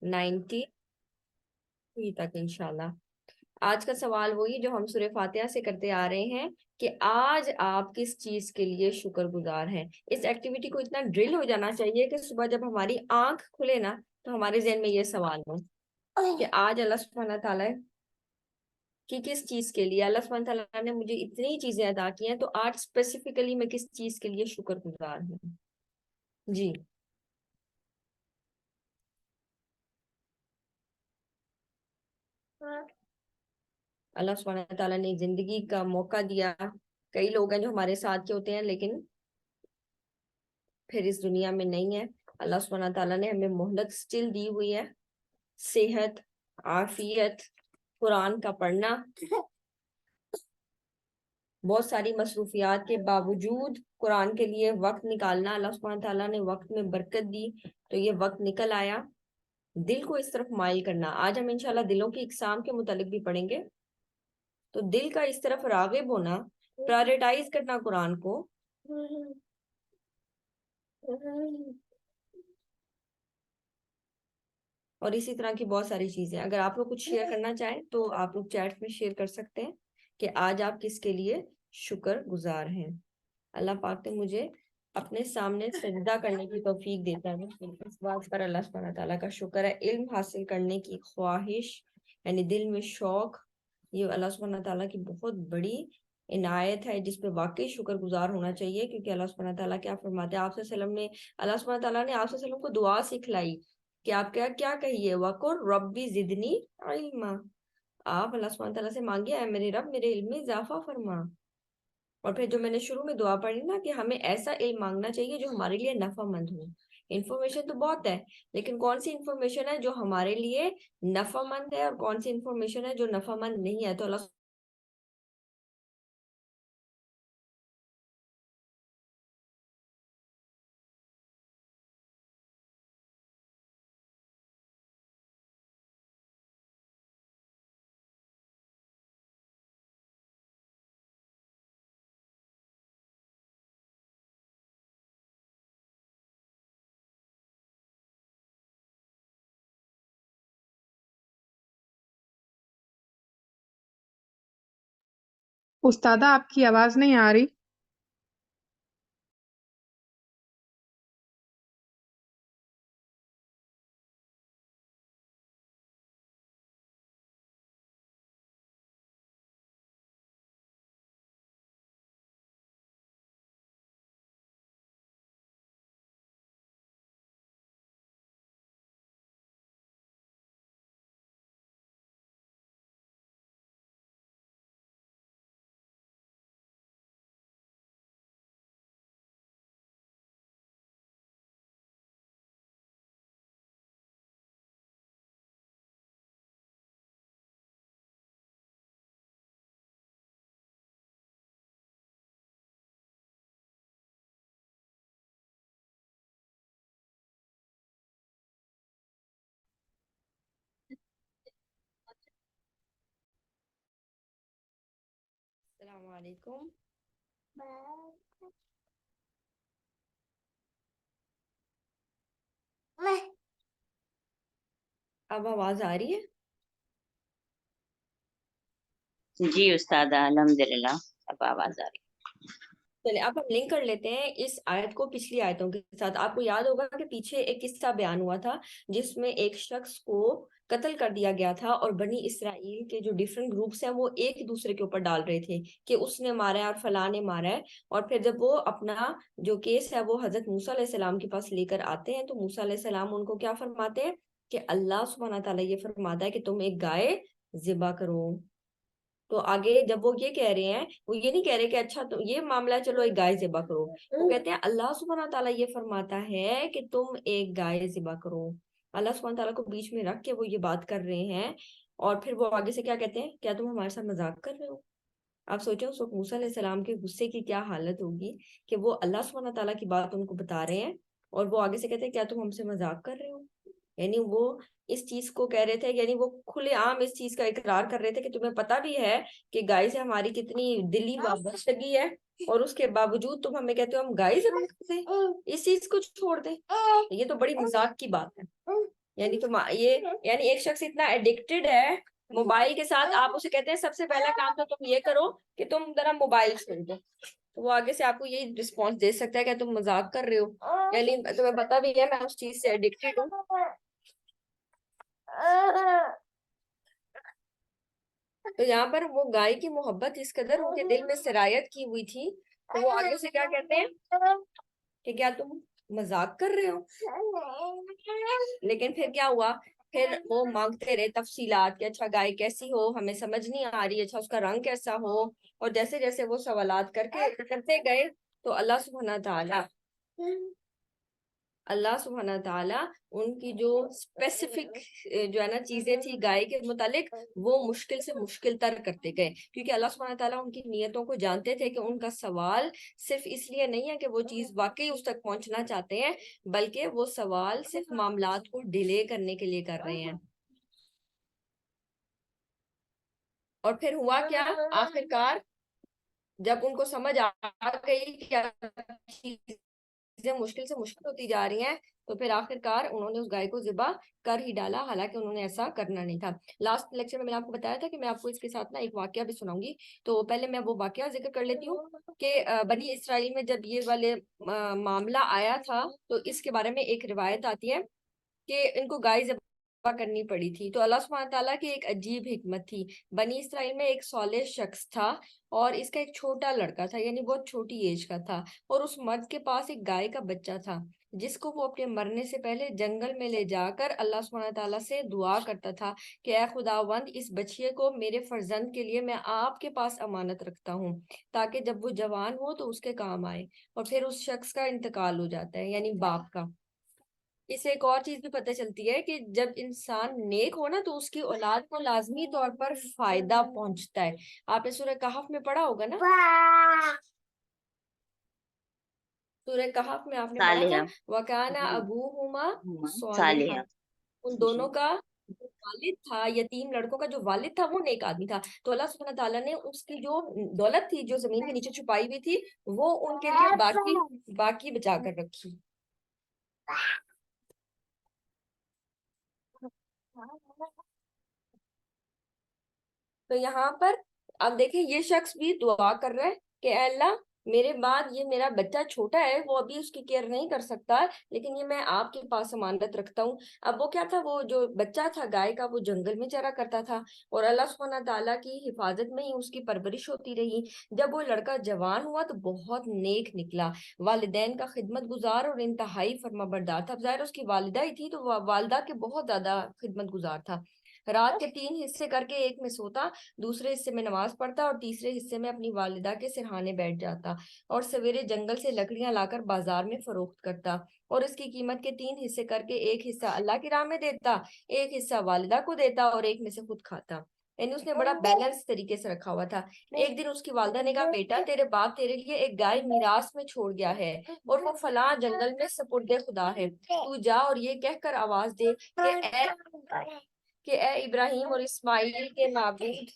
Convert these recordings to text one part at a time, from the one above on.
90 تک انشاءاللہ۔ آج کا سوال وہی جو ہم سورہ فاتحہ سے کرتے آ رہے ہیں کہ آج آپ کس چیز کے لیے شکر گزار ہیں۔ اس ایکٹیویٹی کو اتنا ڈرل ہو جانا چاہیے کہ صبح جب ہماری آنکھ کھلے نا تو ہمارے ذہن میں یہ سوال ہو کہ آج اللہ سبحانہ تعالیٰ کہ کس چیز کے لیے اللہ سبحانہ تعالیٰ نے مجھے اتنی چیزیں عطا کی ہیں، تو آج اسپیسیفکلی میں کس چیز کے لیے شکر گزار ہوں۔ جی اللہ سبحانہ تعالیٰ نے زندگی کا موقع دیا۔ کئی لوگ ہیں جو ہمارے ساتھ کے ہوتے ہیں لیکن پھر اس دنیا میں نہیں ہے۔ اللہ سبحانہ تعالیٰ نے ہمیں مہلت سٹل دی ہوئی ہے، صحت، عافیت، قرآن کا پڑھنا، بہت ساری مصروفیات کے باوجود قرآن کے لیے وقت نکالنا۔ اللہ سبحانہ تعالیٰ نے وقت میں برکت دی تو یہ وقت نکل آیا۔ دل کو اس طرف مائل کرنا، آج ہم انشاءاللہ دلوں کی اقسام کے متعلق بھی پڑھیں گے، تو دل کا اس طرف راغب ہونا، پرائورٹائز کرنا قرآن کو، اور اسی طرح کی بہت ساری چیزیں۔ اگر آپ لوگ کچھ شیئر کرنا چاہیں تو آپ لوگ چیٹ میں شیئر کر سکتے ہیں کہ آج آپ کس کے لیے شکر گزار ہیں۔ اللہ پاک نے مجھے اپنے سامنے سجدہ کرنے کی توفیق دیتا ہے، اس بات پر اللہ سبحانہ تعالیٰ کا شکر ہے۔ علم حاصل کرنے کی خواہش، یعنی دل میں شوق، یہ اللہ سبحانہ تعالیٰ کی بہت بڑی عنایت ہے جس پہ واقعی شکر گزار ہونا چاہیے، کیونکہ اللہ سبحانہ تعالیٰ کیا فرماتے ہیں، آپ صلی اللہ علیہ وسلم نے اللہ سبحانہ تعالیٰ نے آپ صلی اللہ علیہ وسلم کو دعا سکھلائی کہ آپ کیا کہیے، وَقُلْ رَبِّ زِدْنِی عِلْمًا، آپ اللہ سبحانہ تعالیٰ سے مانگیے اے میرے رب میرے علم میں اضافہ فرما۔ اور پھر جو میں نے شروع میں دعا پڑھی نا کہ ہمیں ایسا علم مانگنا چاہیے جو ہمارے لیے نفع مند ہو۔ انفارمیشن تو بہت ہے لیکن کون سی انفارمیشن ہے جو ہمارے لیے نفع مند ہے اور کون سی انفارمیشن ہے جو نفع مند نہیں ہے۔ تو اللہ استاذہ آپ کی آواز نہیں آ رہی۔ السلام علیکم۔ اب آواز آ رہی ہے؟ جی استاذہ الحمدللہ اب آواز آ رہی۔ چلے اب ہم لنک کر لیتے ہیں اس آیت کو پچھلی آیتوں کے ساتھ۔ آپ کو یاد ہوگا کہ پیچھے ایک قصہ بیان ہوا تھا جس میں ایک شخص کو قتل کر دیا گیا تھا اور بنی اسرائیل کے جو ڈیفرنٹ گروپس ہیں وہ ایک دوسرے کے اوپر ڈال رہے تھے کہ اس نے مارا ہے اور فلاں نے مارا ہے۔ اور پھر جب وہ اپنا جو کیس ہے وہ حضرت موسیٰ علیہ السلام کے پاس لے کر آتے ہیں تو موسیٰ علیہ السلام ان کو کیا فرماتے ہیں کہ اللہ سبحانہ تعالیٰ یہ فرماتا ہے کہ تم ایک گائے ذبح کرو۔ تو آگے جب وہ یہ کہہ رہے ہیں، وہ یہ نہیں کہہ رہے کہ اچھا تو یہ معاملہ چلو ایک گائے ذبح کرو، وہ کہتے ہیں اللہ سبحانہ تعالیٰ یہ فرماتا ہے کہ تم ایک گائے ذبح کرو۔ اللہ سبحانہ تعالیٰ کو بیچ میں رکھ کے وہ یہ بات کر رہے ہیں، اور پھر وہ آگے سے کیا کہتے ہیں، کیا تم ہمارے ساتھ مذاق کر رہے ہو؟ آپ سوچو اس وقت موسیٰ علیہ السلام کے غصے کی کیا حالت ہوگی کہ وہ اللہ سبحانہ تعالیٰ کی بات ان کو بتا رہے ہیں اور وہ آگے سے کہتے ہیں کیا تم ہم سے مذاق کر رہے ہو؟ یعنی وہ اس چیز کو کہہ رہے تھے، یعنی وہ کھلے عام اس چیز کا اقرار کر رہے تھے کہ تمہیں پتہ بھی ہے کہ گائے سے ہماری کتنی دلی وابستگی ہے اور اس کے باوجود تم ہمیں کہتے ہو ہم گائے ذبح کرتے ہیں، اس چیز کو چھوڑ دیں۔ یہ تو بڑی مذاق کی بات ہے۔ یعنی تم یہ یعنی ایک شخص اتنا ایڈکٹڈ ہے موبائل کے ساتھ، آپ اسے کہتے ہیں سب سے پہلا کام تو تم یہ کرو کہ تم ذرا موبائل چھوڑ دو، تو وہ آگے سے آپ کو یہی رسپانس دے سکتا ہے کہ تم مذاق کر رہے ہو، یعنی تمہیں پتا بھی ہے میں اس چیز سے ایڈکٹڈ ہوں۔ تو یہاں پر وہ گائے کی محبت اس قدر ان کے دل میں سرایت کی ہوئی تھی، تو وہ آگے سے کیا کہتے ہیں کہ کیا تم مذاق کر رہے ہو؟ لیکن پھر کیا ہوا، پھر وہ مانگتے رہے تفصیلات کہ اچھا گائے کیسی ہو، ہمیں سمجھ نہیں آ رہی، اچھا اس کا رنگ کیسا ہو، اور جیسے جیسے وہ سوالات کرتے گئے تو اللہ سبحانہ تعالیٰ ان کی جو اسپیسیفک جو ہے نا چیزیں تھی گائے کے متعلق وہ مشکل سے مشکل تر کرتے گئے، کیونکہ اللہ سبحانہ تعالیٰ ان کی نیتوں کو جانتے تھے کہ ان کا سوال صرف اس لیے نہیں ہے کہ وہ چیز واقعی اس تک پہنچنا چاہتے ہیں، بلکہ وہ سوال صرف معاملات کو ڈیلے کرنے کے لیے کر رہے ہیں۔ اور پھر ہوا کیا، آخر کار جب ان کو سمجھ آ گئی کہ چیزیں مشکل سے مشکل ہوتی جا رہی ہیں، تو پھر آخر کار انہوں نے اس گائے کو ذبح کر ہی ڈالا، حالانکہ انہوں نے ایسا کرنا نہیں تھا۔ لاسٹ لیکچر میں نے آپ کو بتایا تھا کہ میں آپ کو اس کے ساتھ نا ایک واقعہ بھی سناؤں گی، تو پہلے میں وہ واقعہ ذکر کر لیتی ہوں کہ بنی اسرائیل میں جب یہ والے معاملہ آیا تھا تو اس کے بارے میں ایک روایت آتی ہے کہ ان کو گائے ذبح کرنی پڑی تھی۔ تو اللہ سبحانہ تعالیٰ کی ایک عجیب حکمت تھی، بنی اسرائیل میں ایک صالح شخص تھا اور اس کا ایک چھوٹا لڑکا تھا، یعنی بہت چھوٹی ایج کا تھا، اور اس مرد کے پاس ایک گائے کا بچہ تھا جس کو وہ اپنے مرنے سے پہلے جنگل میں لے جا کر اللہ سبحانہ تعالیٰ سے دعا کرتا تھا کہ اے خداوند اس بچے کو میرے فرزند کے لیے میں آپ کے پاس امانت رکھتا ہوں تاکہ جب وہ جوان ہو تو اس کے کام آئے۔ اور پھر اس شخص کا انتقال ہو جاتا ہے، یعنی باپ کا۔ اس سے ایک اور چیز بھی پتہ چلتی ہے کہ جب انسان نیک ہو نا تو اس کی اولاد کو لازمی طور پر فائدہ پہنچتا ہے۔ آپ نے سورہ کہف میں پڑھا ہوگا نا، سورہ کہف میں آپ نے پڑھا تھا صالحہ، وَكَانَ أَبُوهُمَا صالحہ۔ صَالِحًا، ان دونوں کا جو والد تھا، یتیم لڑکوں کا جو والد تھا وہ نیک آدمی تھا، تو اللہ سبحانہ تعالیٰ نے اس کی جو دولت تھی جو زمین کے نیچے چھپائی ہوئی تھی وہ ان کے لیے باقی بچا کر رکھی۔ تو یہاں پر اب دیکھیں یہ شخص بھی دعا کر رہا ہے کہ اے اللہ میرے بعد یہ میرا بچہ چھوٹا ہے، وہ ابھی اس کی کیئر نہیں کر سکتا، لیکن یہ میں آپ کے پاس امانت رکھتا ہوں۔ اب وہ کیا تھا، وہ جو بچہ تھا گائے کا وہ جنگل میں چرا کرتا تھا اور اللہ سبحانہ تعالیٰ کی حفاظت میں ہی اس کی پرورش ہوتی رہی۔ جب وہ لڑکا جوان ہوا تو بہت نیک نکلا، والدین کا خدمت گزار اور انتہائی فرما بردار تھا۔ ظاہر اس کی والدہ ہی تھی تو والدہ کے بہت زیادہ خدمت گزار تھا۔ رات کے 3 حصے کر کے ایک میں سوتا، دوسرے حصے میں نماز پڑھتا اور تیسرے حصے میں اپنی والدہ کے سرہانے بیٹھ جاتا اور سویرے جنگل سے لکڑیاں لا کر بازار میں فروخت کرتا اور اس کی قیمت کے 3 حصے کر کے ایک حصہ اللہ کی راہ میں دیتا، ایک حصہ والدہ کو دیتا اور ایک میں سے خود کھاتا، یعنی اس نے بڑا بیلنس طریقے سے رکھا ہوا تھا۔ ایک دن اس کی والدہ نے کہا بیٹا تیرے باپ تیرے لیے ایک گائے میراث میں چھوڑ گیا ہے اور وہ فلاں جنگل میں سپرد خدا ہے، تو جا اور یہ کہہ کر آواز دے کہ اے ابراہیم اور اسماعیل کے معبود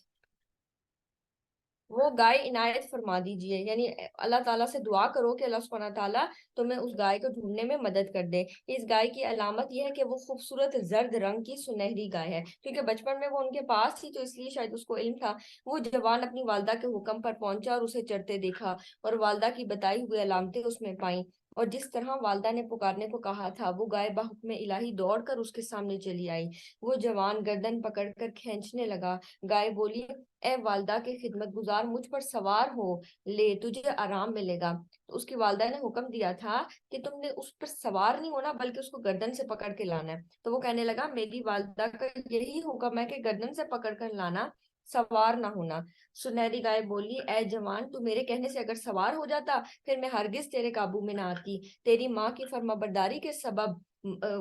وہ گائے عنایت فرما دیجئے، یعنی اللہ تعالیٰ سے دعا کرو کہ اللہ سبحانہ تعالیٰ تمہیں اس گائے کو ڈھونڈنے میں مدد کر دے۔ اس گائے کی علامت یہ ہے کہ وہ خوبصورت زرد رنگ کی سنہری گائے ہے، کیونکہ بچپن میں وہ ان کے پاس تھی تو اس لیے شاید اس کو علم تھا۔ وہ جوان اپنی والدہ کے حکم پر پہنچا اور اسے چرتے دیکھا اور والدہ کی بتائی ہوئی علامتیں اس میں پائیں، اور جس طرح والدہ نے پکارنے کو کہا تھا وہ گائے بحکم الہی دوڑ کر اس کے سامنے چلی آئی۔ وہ جوان گردن پکڑ کر کھینچنے لگا، گائے بولی اے والدہ کے خدمت گزار مجھ پر سوار ہو، لے تجھے آرام ملے گا۔ تو اس کی والدہ نے حکم دیا تھا کہ تم نے اس پر سوار نہیں ہونا بلکہ اس کو گردن سے پکڑ کے لانا ہے، تو وہ کہنے لگا میری والدہ کا یہی حکم ہے کہ گردن سے پکڑ کر لانا، سوار نہ ہونا۔ سنہری گائے بولی اے جوان تو میرے کہنے سے اگر سوار ہو جاتا پھر میں ہرگز تیرے قابو میں نہ آتی، تیری ماں کی فرما برداری کے سبب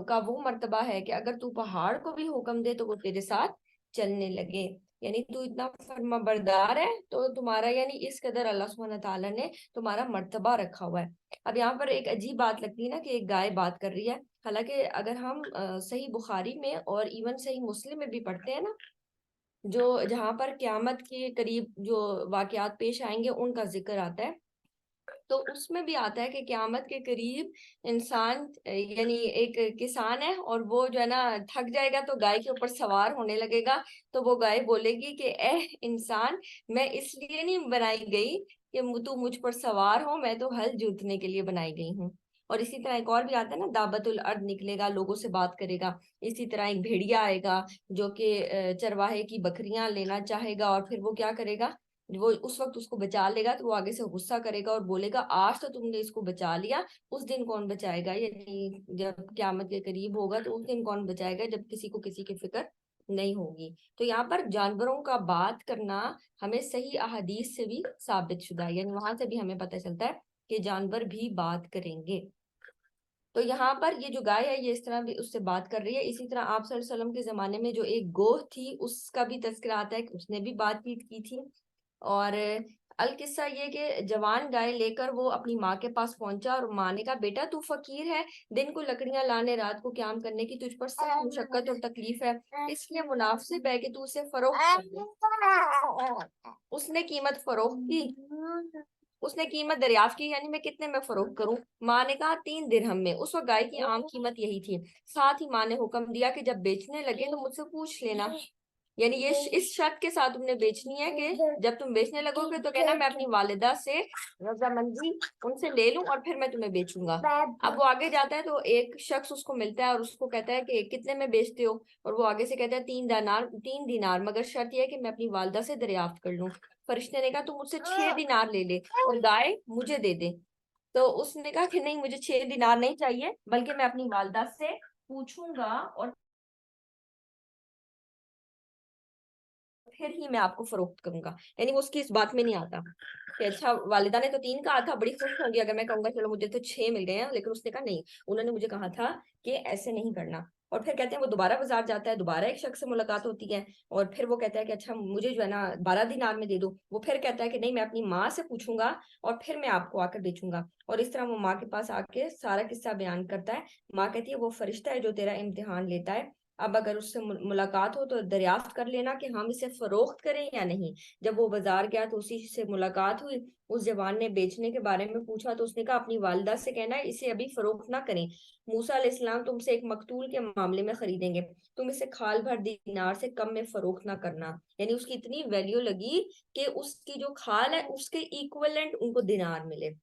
کا وہ مرتبہ ہے کہ اگر تو پہاڑ کو بھی حکم دے تو وہ تیرے ساتھ چلنے لگے، یعنی تو اتنا فرما بردار ہے تو تمہارا یعنی اس قدر اللہ سبحانہ تعالیٰ نے تمہارا مرتبہ رکھا ہوا ہے۔ اب یہاں پر ایک عجیب بات لگتی ہے نا کہ ایک گائے بات کر رہی ہے، حالانکہ اگر ہم صحیح بخاری میں اور ایون صحیح مسلم میں بھی پڑھتے ہیں نا، جو جہاں پر قیامت کے قریب جو واقعات پیش آئیں گے ان کا ذکر آتا ہے، تو اس میں بھی آتا ہے کہ قیامت کے قریب انسان یعنی ایک کسان ہے اور وہ جو ہے نا تھک جائے گا تو گائے کے اوپر سوار ہونے لگے گا، تو وہ گائے بولے گی کہ اے انسان، میں اس لیے نہیں بنائی گئی کہ تو مجھ پر سوار ہو، میں تو ہل جوتنے کے لیے بنائی گئی ہوں۔ اور اسی طرح ایک اور بھی آتا ہے نا، دابت الارض نکلے گا، لوگوں سے بات کرے گا۔ اسی طرح ایک بھیڑیا آئے گا جو کہ چرواہے کی بکریاں لینا چاہے گا، اور پھر وہ کیا کرے گا، وہ اس وقت اس کو بچا لے گا تو وہ آگے سے غصہ کرے گا اور بولے گا آج تو تم نے اس کو بچا لیا، اس دن کون بچائے گا، یعنی جب قیامت کے قریب ہوگا تو اس دن کون بچائے گا جب کسی کو کسی کی فکر نہیں ہوگی۔ تو یہاں پر جانوروں کا بات کرنا ہمیں صحیح احادیث سے بھی ثابت شدہ ہے، یعنی وہاں سے بھی ہمیں پتہ چلتا ہے کہ جانور بھی بات کریں گے۔ تو یہاں پر یہ جو گائے ہے یہ اس طرح بھی اس سے بات کر رہی ہے۔ اسی طرح آپ صلی اللہ علیہ وسلم کے زمانے میں جو ایک گوہ تھی اس کا بھی تذکرہ آتا ہے کہ اس نے بھی بات چیت کی تھی۔ اور القصہ یہ کہ جوان گائے لے کر وہ اپنی ماں کے پاس پہنچا اور ماں نے کہا بیٹا تو فقیر ہے، دن کو لکڑیاں لانے رات کو قیام کرنے کی تجھ پر سخت مشقت اور تکلیف ہے، اس لیے مناسب ہے کہ تو اسے فروخت کر دے۔ اس نے قیمت فروخت کی، اس نے قیمت دریافت کی، یعنی میں کتنے میں فروخت کروں؟ ماں نے کہا 3 درہم میں۔ اس وقت گائے کی عام قیمت یہی تھی۔ ساتھ ہی ماں نے حکم دیا کہ جب بیچنے لگے تو مجھ سے پوچھ لینا، یعنی یہ اس شرط کے ساتھ تم نے بیچنی ہے کہ جب تم بیچنے لگو گے تو کہنا میں اپنی والدہ سے رضامندی ان سے لے لوں اور پھر میں تمہیں بیچوں گا۔ اب وہ آگے جاتا ہے تو ایک شخص اس کو ملتا ہے اور اس کو کہتا ہے کہ کتنے میں بیچتے ہو، اور وہ آگے سے کہتا ہے 3 دینار، مگر شرط یہ ہے کہ میں اپنی والدہ سے دریافت کر لوں۔ فرشتے نے کہا تو مجھ سے 6 دینار لے لے اور گائے مجھے دے دے۔ تو اس نے کہا کہ نہیں، مجھے 6 دینار نہیں چاہیے بلکہ میں اپنی والدہ سے پوچھوں گا اور پھر ہی میں آپ کو فروخت کروں گا، یعنی وہ اس کی اس بات میں نہیں آتا کہ اچھا والدہ نے تو 3 کہا تھا، بڑی خوش ہوں گی اگر میں کہوں گا چلو مجھے تو 6 مل گئے ہیں، لیکن اس نے کہا نہیں، انہوں نے مجھے کہا تھا کہ ایسے نہیں کرنا۔ اور پھر کہتے ہیں وہ دوبارہ بازار جاتا ہے، دوبارہ ایک شخص سے ملاقات ہوتی ہے اور پھر وہ کہتا ہے کہ اچھا مجھے جو ہے نا 12 دینار میں دے دو۔ وہ پھر کہتا ہے کہ نہیں، میں اپنی ماں سے پوچھوں گا اور پھر میں آپ کو آ کر بیچوں گا۔ اور اس طرح وہ ماں کے پاس آ کے سارا قصہ بیان کرتا ہے۔ ماں کہتی ہے وہ فرشتہ ہے جو تیرا امتحان لیتا ہے، اب اگر اس سے ملاقات ہو تو دریافت کر لینا کہ ہم اسے فروخت کریں یا نہیں۔ جب وہ بازار گیا تو اسی سے ملاقات ہوئی، اس جوان نے بیچنے کے بارے میں پوچھا تو اس نے کہا اپنی والدہ سے کہنا ہے اسے ابھی فروخت نہ کریں، موسیٰ علیہ السلام تم سے ایک مقتول کے معاملے میں خریدیں گے، تم اسے کھال بھر دینار سے کم میں فروخت نہ کرنا۔ یعنی اس کی اتنی ویلیو لگی کہ اس کی جو کھال ہے اس کے ایکویلنٹ ان کو دینار ملے۔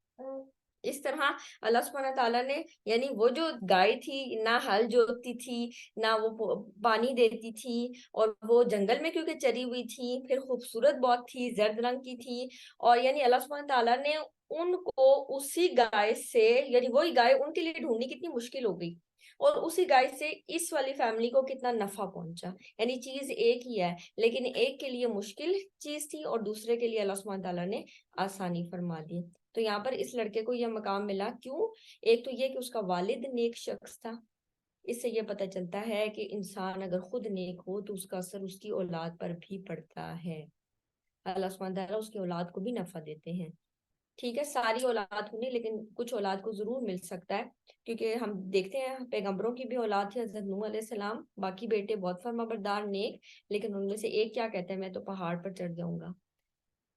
اس طرح اللہ سبحانہ تعالیٰ نے یعنی وہ جو گائے تھی نہ ہل جوتتی تھی نہ وہ پانی دیتی تھی، اور وہ جنگل میں کیونکہ چری ہوئی تھی، پھر خوبصورت بہت تھی، زرد رنگ کی تھی، اور یعنی اللہ سبحانہ تعالیٰ نے ان کو اسی گائے سے، یعنی وہی گائے ان کے لیے ڈھونڈنی کتنی مشکل ہو گئی، اور اسی گائے سے اس والی فیملی کو کتنا نفع پہنچا۔ یعنی چیز ایک ہی ہے لیکن ایک کے لیے مشکل چیز تھی اور دوسرے کے لیے اللہ سبحانہ تعالیٰ نے آسانی فرما دی۔ تو یہاں پر اس لڑکے کو یہ مقام ملا، کیوں؟ ایک تو یہ کہ اس کا والد نیک شخص تھا، اس سے یہ پتہ چلتا ہے کہ انسان اگر خود نیک ہو تو اس کا اثر اس کی اولاد پر بھی پڑتا ہے، اللہ سبحانہ تعالیٰ اس کی اولاد کو بھی نفع دیتے ہیں۔ ٹھیک ہے، ساری اولاد کو نہیں لیکن کچھ اولاد کو ضرور مل سکتا ہے، کیونکہ ہم دیکھتے ہیں پیغمبروں کی بھی اولاد تھی، حضرت نوح علیہ السلام، باقی بیٹے بہت فرما بردار نیک، لیکن ان میں سے ایک کیا کہتا ہے میں تو پہاڑ پر چڑھ جاؤں گا۔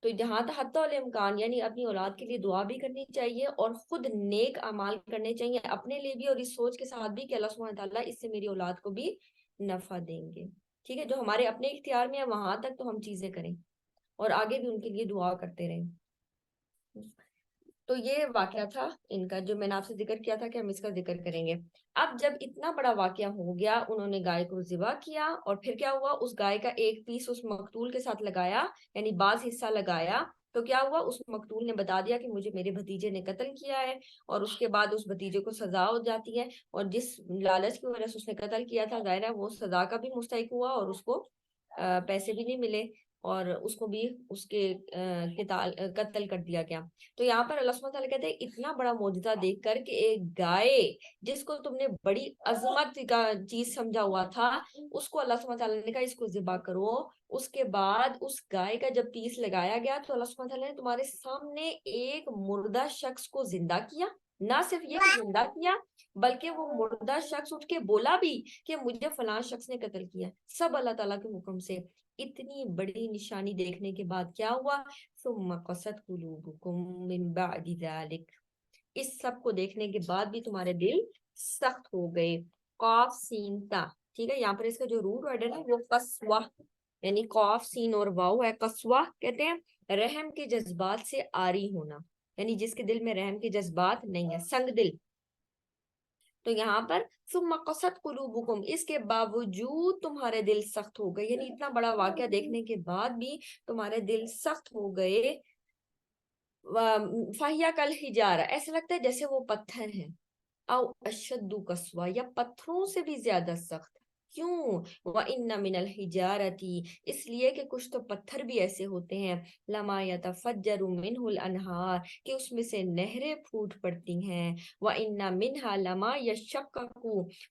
تو جہاں تک حتی الامکان یعنی اپنی اولاد کے لیے دعا بھی کرنی چاہیے اور خود نیک اعمال کرنے چاہیے اپنے لیے بھی، اور اس سوچ کے ساتھ بھی کہ اللہ سبحانہ تعالیٰ اس سے میری اولاد کو بھی نفع دیں گے۔ ٹھیک ہے، جو ہمارے اپنے اختیار میں ہے وہاں تک تو ہم چیزیں کریں اور آگے بھی ان کے لیے دعا کرتے رہیں۔ تو یہ واقعہ تھا ان کا جو میں نے آپ سے ذکر کیا تھا کہ ہم اس کا ذکر کریں گے۔ اب جب اتنا بڑا واقعہ ہو گیا، انہوں نے گائے کو ذبح کیا اور پھر کیا ہوا، اس گائے کا ایک پیس اس مقتول کے ساتھ لگایا، یعنی بعض حصہ لگایا، تو کیا ہوا، اس مقتول نے بتا دیا کہ مجھے میرے بھتیجے نے قتل کیا ہے، اور اس کے بعد اس بھتیجے کو سزا ہو جاتی ہے، اور جس لالچ کی وجہ سے اس نے قتل کیا تھا ظاہر ہے وہ سزا کا بھی مستحق ہوا اور اس کو پیسے بھی نہیں ملے، اور اس کو بھی اس کے قتل کر دیا گیا۔ تو یہاں پر اللہ سبحانہ تعالیٰ کہتے ہیں اتنا بڑا معجزہ دیکھ کر کہ ایک گائے جس کو تم نے بڑی عظمت کا چیز سمجھا ہوا تھا، اس کو اللہ سبحانہ تعالیٰ نے کہا اس کو ذبح کرو۔ اس کے بعد اس گائے کا جب پیس لگایا گیا تو اللہ سبحانہ تعالیٰ نے تمہارے سامنے ایک مردہ شخص کو زندہ کیا، نہ صرف یہ کہ زندہ کیا بلکہ وہ مردہ شخص اٹھ کے بولا بھی کہ مجھے فلاں شخص نے قتل کیا، سب اللہ تعالیٰ کے حکم سے۔ اتنی بڑی نشانی دیکھنے کے بعد کیا ہوا؟ ثم قست قلوبکم من بعد ذلک، اس سب کو دیکھنے کے بعد بھی تمہارے دل سخت ہو گئے۔ قاف سین تا، ٹھیک ہے، یہاں پر اس کا جو روٹ ورڈ ہے نا وہ قسوہ، یعنی قاف سین اور واو ہے، قسوہ کہتے ہیں رحم کے جذبات سے عاری ہونا، یعنی جس کے دل میں رحم کے جذبات نہیں ہے، سنگ دل۔ تو یہاں پر ثم قست قلوبکم، اس کے باوجود تمہارے دل سخت ہو گئے، یعنی اتنا بڑا واقعہ دیکھنے کے بعد بھی تمہارے دل سخت ہو گئے۔ فَهِيَ كَالْحِجَارَةِ، ایسا لگتا ہے جیسے وہ پتھر ہیں، او اشد قسوہ، یا پتھروں سے بھی زیادہ سخت۔ کیوں؟ وَإِنَّ مِنَ الْحِجَارَةِ، اس لیے کہ کچھ تو پتھر بھی ایسے ہوتے ہیں، لَمَا يَتَفَجَّرُ مِنْهُ الْأَنْهَارُ، کہ اس میں سے نہریں پھوٹ پڑتی ہیں، وَإِنَّ مِنْهَا لَمَا يَشَّقَّقُ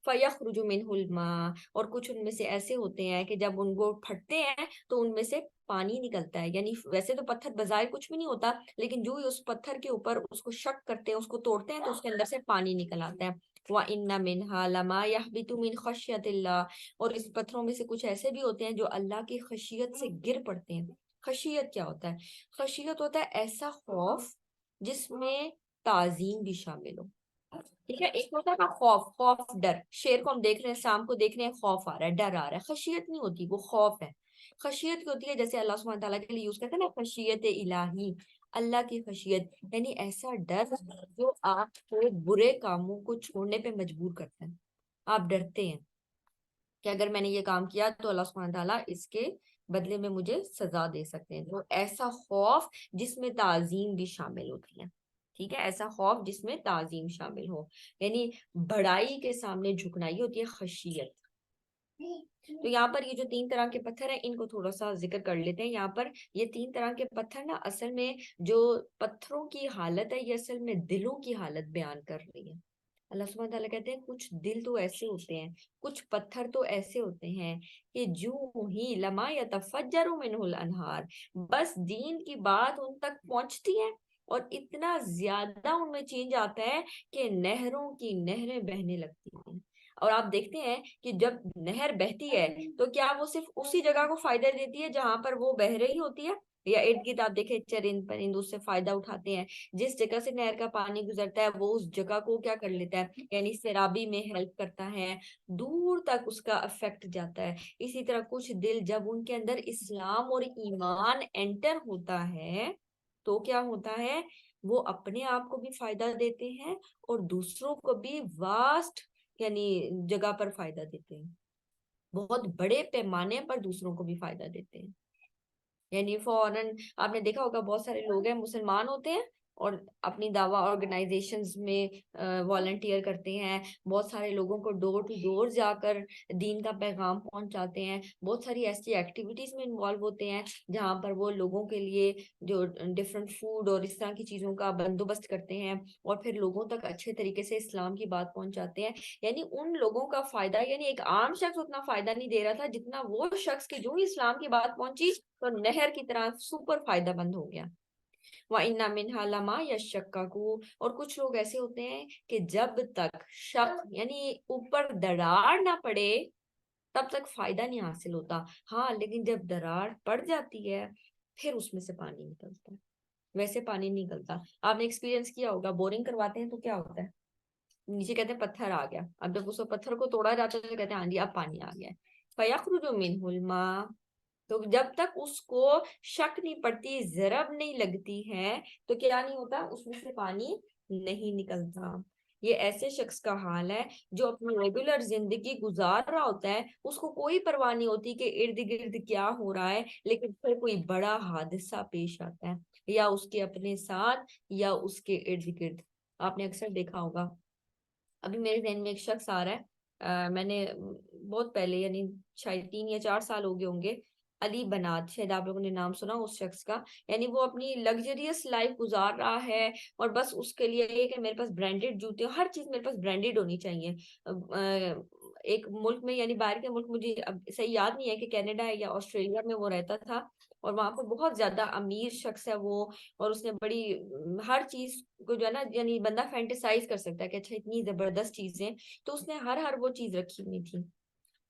فَيَخْرُجُ مِنْهُ الْمَاءُ، اور کچھ ان میں سے ایسے ہوتے ہیں کہ جب ان کو پھٹتے ہیں تو ان میں سے پانی نکلتا ہے، یعنی ویسے تو پتھر بظاہر کچھ بھی نہیں ہوتا، لیکن جو ہی اس پتھر کے اوپر اس کو شک کرتے ہیں، اس کو توڑتے ہیں، تو اس کے اندر سے پانی نکل آتا ہے۔ وَإِنَّ مِنْهَا لَمَا يَهْبِطُ مِنْ خَشْيَةِ اللَّهِ، اور اس پتھروں میں سے کچھ ایسے بھی ہوتے ہیں جو اللہ کی خشیت سے گر پڑتے ہیں۔ خشیت کیا ہوتا ہے؟ خشیت ہوتا ہے ایسا خوف جس میں تعظیم بھی شامل ہو، ٹھیک ہے۔ ایک ہوتا ہے خوف، خوف ڈر، شیر کو ہم دیکھ رہے ہیں، شام کو دیکھ رہے ہیں، خوف آ رہا ہے، ڈر آ رہا ہے۔ خشیت نہیں ہوتی، وہ خوف ہے۔ خشیت کی ہوتی ہے جیسے اللہ سبحانہ تعالیٰ کے لیے یوز کرتے ہیں نا، خشیت الہی، اللہ کی خشیت، یعنی ایسا ڈر جو آپ کو برے کاموں کو چھوڑنے پہ مجبور کرتا ہے۔ آپ ڈرتے ہیں کہ اگر میں نے یہ کام کیا تو اللہ سبحانہ تعالیٰ اس کے بدلے میں مجھے سزا دے سکتے ہیں۔ تو ایسا خوف جس میں تعظیم بھی شامل ہوتی ہے، ٹھیک ہے، ایسا خوف جس میں تعظیم شامل ہو، یعنی بڑائی کے سامنے جھکنائی ہوتی ہے خشیت۔ تو یہاں پر یہ جو 3 طرح کے پتھر ہیں ان کو تھوڑا سا ذکر کر لیتے ہیں۔ یہاں پر یہ 3 طرح کے پتھر نا، اصل میں جو پتھروں کی حالت ہے یہ اصل میں دلوں کی حالت بیان کر رہی ہے۔ اللہ سبحانہ تعالیٰ کہتے ہیں کچھ دل تو ایسے ہوتے ہیں، کچھ پتھر تو ایسے ہوتے ہیں کہ جو ہی لما یتفجر منہ الانہار، بس دین کی بات ان تک پہنچتی ہے اور اتنا زیادہ ان میں چینج آتا ہے کہ نہروں کی نہریں بہنے لگتی ہیں۔ اور آپ دیکھتے ہیں کہ جب نہر بہتی ہے تو کیا وہ صرف اسی جگہ کو فائدہ دیتی ہے جہاں پر وہ بہ رہی ہوتی ہے، یا ارد گرد آپ دیکھیں چرند پرند اس سے فائدہ اٹھاتے ہیں، جس جگہ سے نہر کا پانی گزرتا ہے وہ اس جگہ کو کیا کر لیتا ہے، یعنی سیرابی میں ہیلپ کرتا ہے، دور تک اس کا افیکٹ جاتا ہے۔ اسی طرح کچھ دل جب ان کے اندر اسلام اور ایمان انٹر ہوتا ہے تو کیا ہوتا ہے، وہ اپنے آپ کو بھی فائدہ دیتے ہیں اور دوسروں کو بھی واسٹ یعنی جگہ پر فائدہ دیتے ہیں، بہت بڑے پیمانے پر دوسروں کو بھی فائدہ دیتے ہیں۔ یعنی فوراً آپ نے دیکھا ہوگا بہت سارے لوگ ہیں مسلمان ہوتے ہیں اور اپنی دعویٰ آرگنائزیشنز میں والنٹیئر کرتے ہیں، بہت سارے لوگوں کو ڈور ٹو ڈور جا کر دین کا پیغام پہنچاتے ہیں، بہت ساری ایسی ایکٹیویٹیز میں انوالو ہوتے ہیں جہاں پر وہ لوگوں کے لیے جو ڈفرینٹ فوڈ اور اس طرح کی چیزوں کا بندوبست کرتے ہیں اور پھر لوگوں تک اچھے طریقے سے اسلام کی بات پہنچاتے ہیں۔ یعنی ان لوگوں کا فائدہ، یعنی ایک عام شخص اتنا فائدہ نہیں دے رہا تھا جتنا وہ شخص کی جو اسلام کی بات پہنچی تو نہر کی طرح سپر فائدہ مند ہو گیا۔ وَإِنَّ مِنْهَا لَمَا يَشَّقَّقُ، اور کچھ لوگ ایسے ہوتے ہیں کہ جب تک شک یعنی اوپر دراڑ نہ پڑے تب تک فائدہ نہیں حاصل ہوتا، ہاں لیکن جب دراڑ پڑ جاتی ہے پھر اس میں سے پانی نکلتا ہے، ویسے پانی نہیں نکلتا۔ آپ نے ایکسپیرینس کیا ہوگا، بورنگ کرواتے ہیں تو کیا ہوتا ہے، نیچے کہتے ہیں پتھر آ گیا، اب جب اس پتھر کو توڑا جاتا ہے تو کہتے ہیں ہاں جی اب پانی آ گیا ہے۔ فَيَخْرُجُ مِنْهُ الْمَاءُ، تو جب تک اس کو شک نہیں پڑتی، ضرب نہیں لگتی ہے تو کیا نہیں ہوتا، اس میں سے پانی نہیں نکلتا۔ یہ ایسے شخص کا حال ہے جو اپنی ریگولر زندگی گزار رہا ہوتا ہے، اس کو کوئی پرواہ نہیں ہوتی کہ ارد گرد کیا ہو رہا ہے، لیکن پھر کوئی بڑا حادثہ پیش آتا ہے یا اس کے اپنے ساتھ یا اس کے ارد گرد۔ آپ نے اکثر دیکھا ہوگا، ابھی میرے ذہن میں ایک شخص آ رہا ہے، میں نے بہت پہلے یعنی شاید 3 یا 4 سال ہو گئے ہوں گے، علی بنات، شاید آپ لوگوں نے نام سنا اس شخص کا، یعنی وہ اپنی لگژریس لائف گزار رہا ہے اور بس اس کے لیے یہ کہ میرے پاس برانڈیڈ جوتے، ہر چیز میرے پاس برانڈیڈ ہونی چاہیے، ایک ملک میں یعنی باہر کے ملک, مجھے اب صحیح یاد نہیں ہے کہ کینیڈا ہے یا آسٹریلیا میں وہ رہتا تھا, اور وہاں پہ بہت زیادہ امیر شخص ہے وہ, اور اس نے بڑی ہر چیز کو جو ہے نا, یعنی بندہ فینٹیسائز کر سکتا ہے کہ اچھا اتنی زبردست چیزیں, تو اس نے ہر وہ چیز رکھی ہوئی تھی,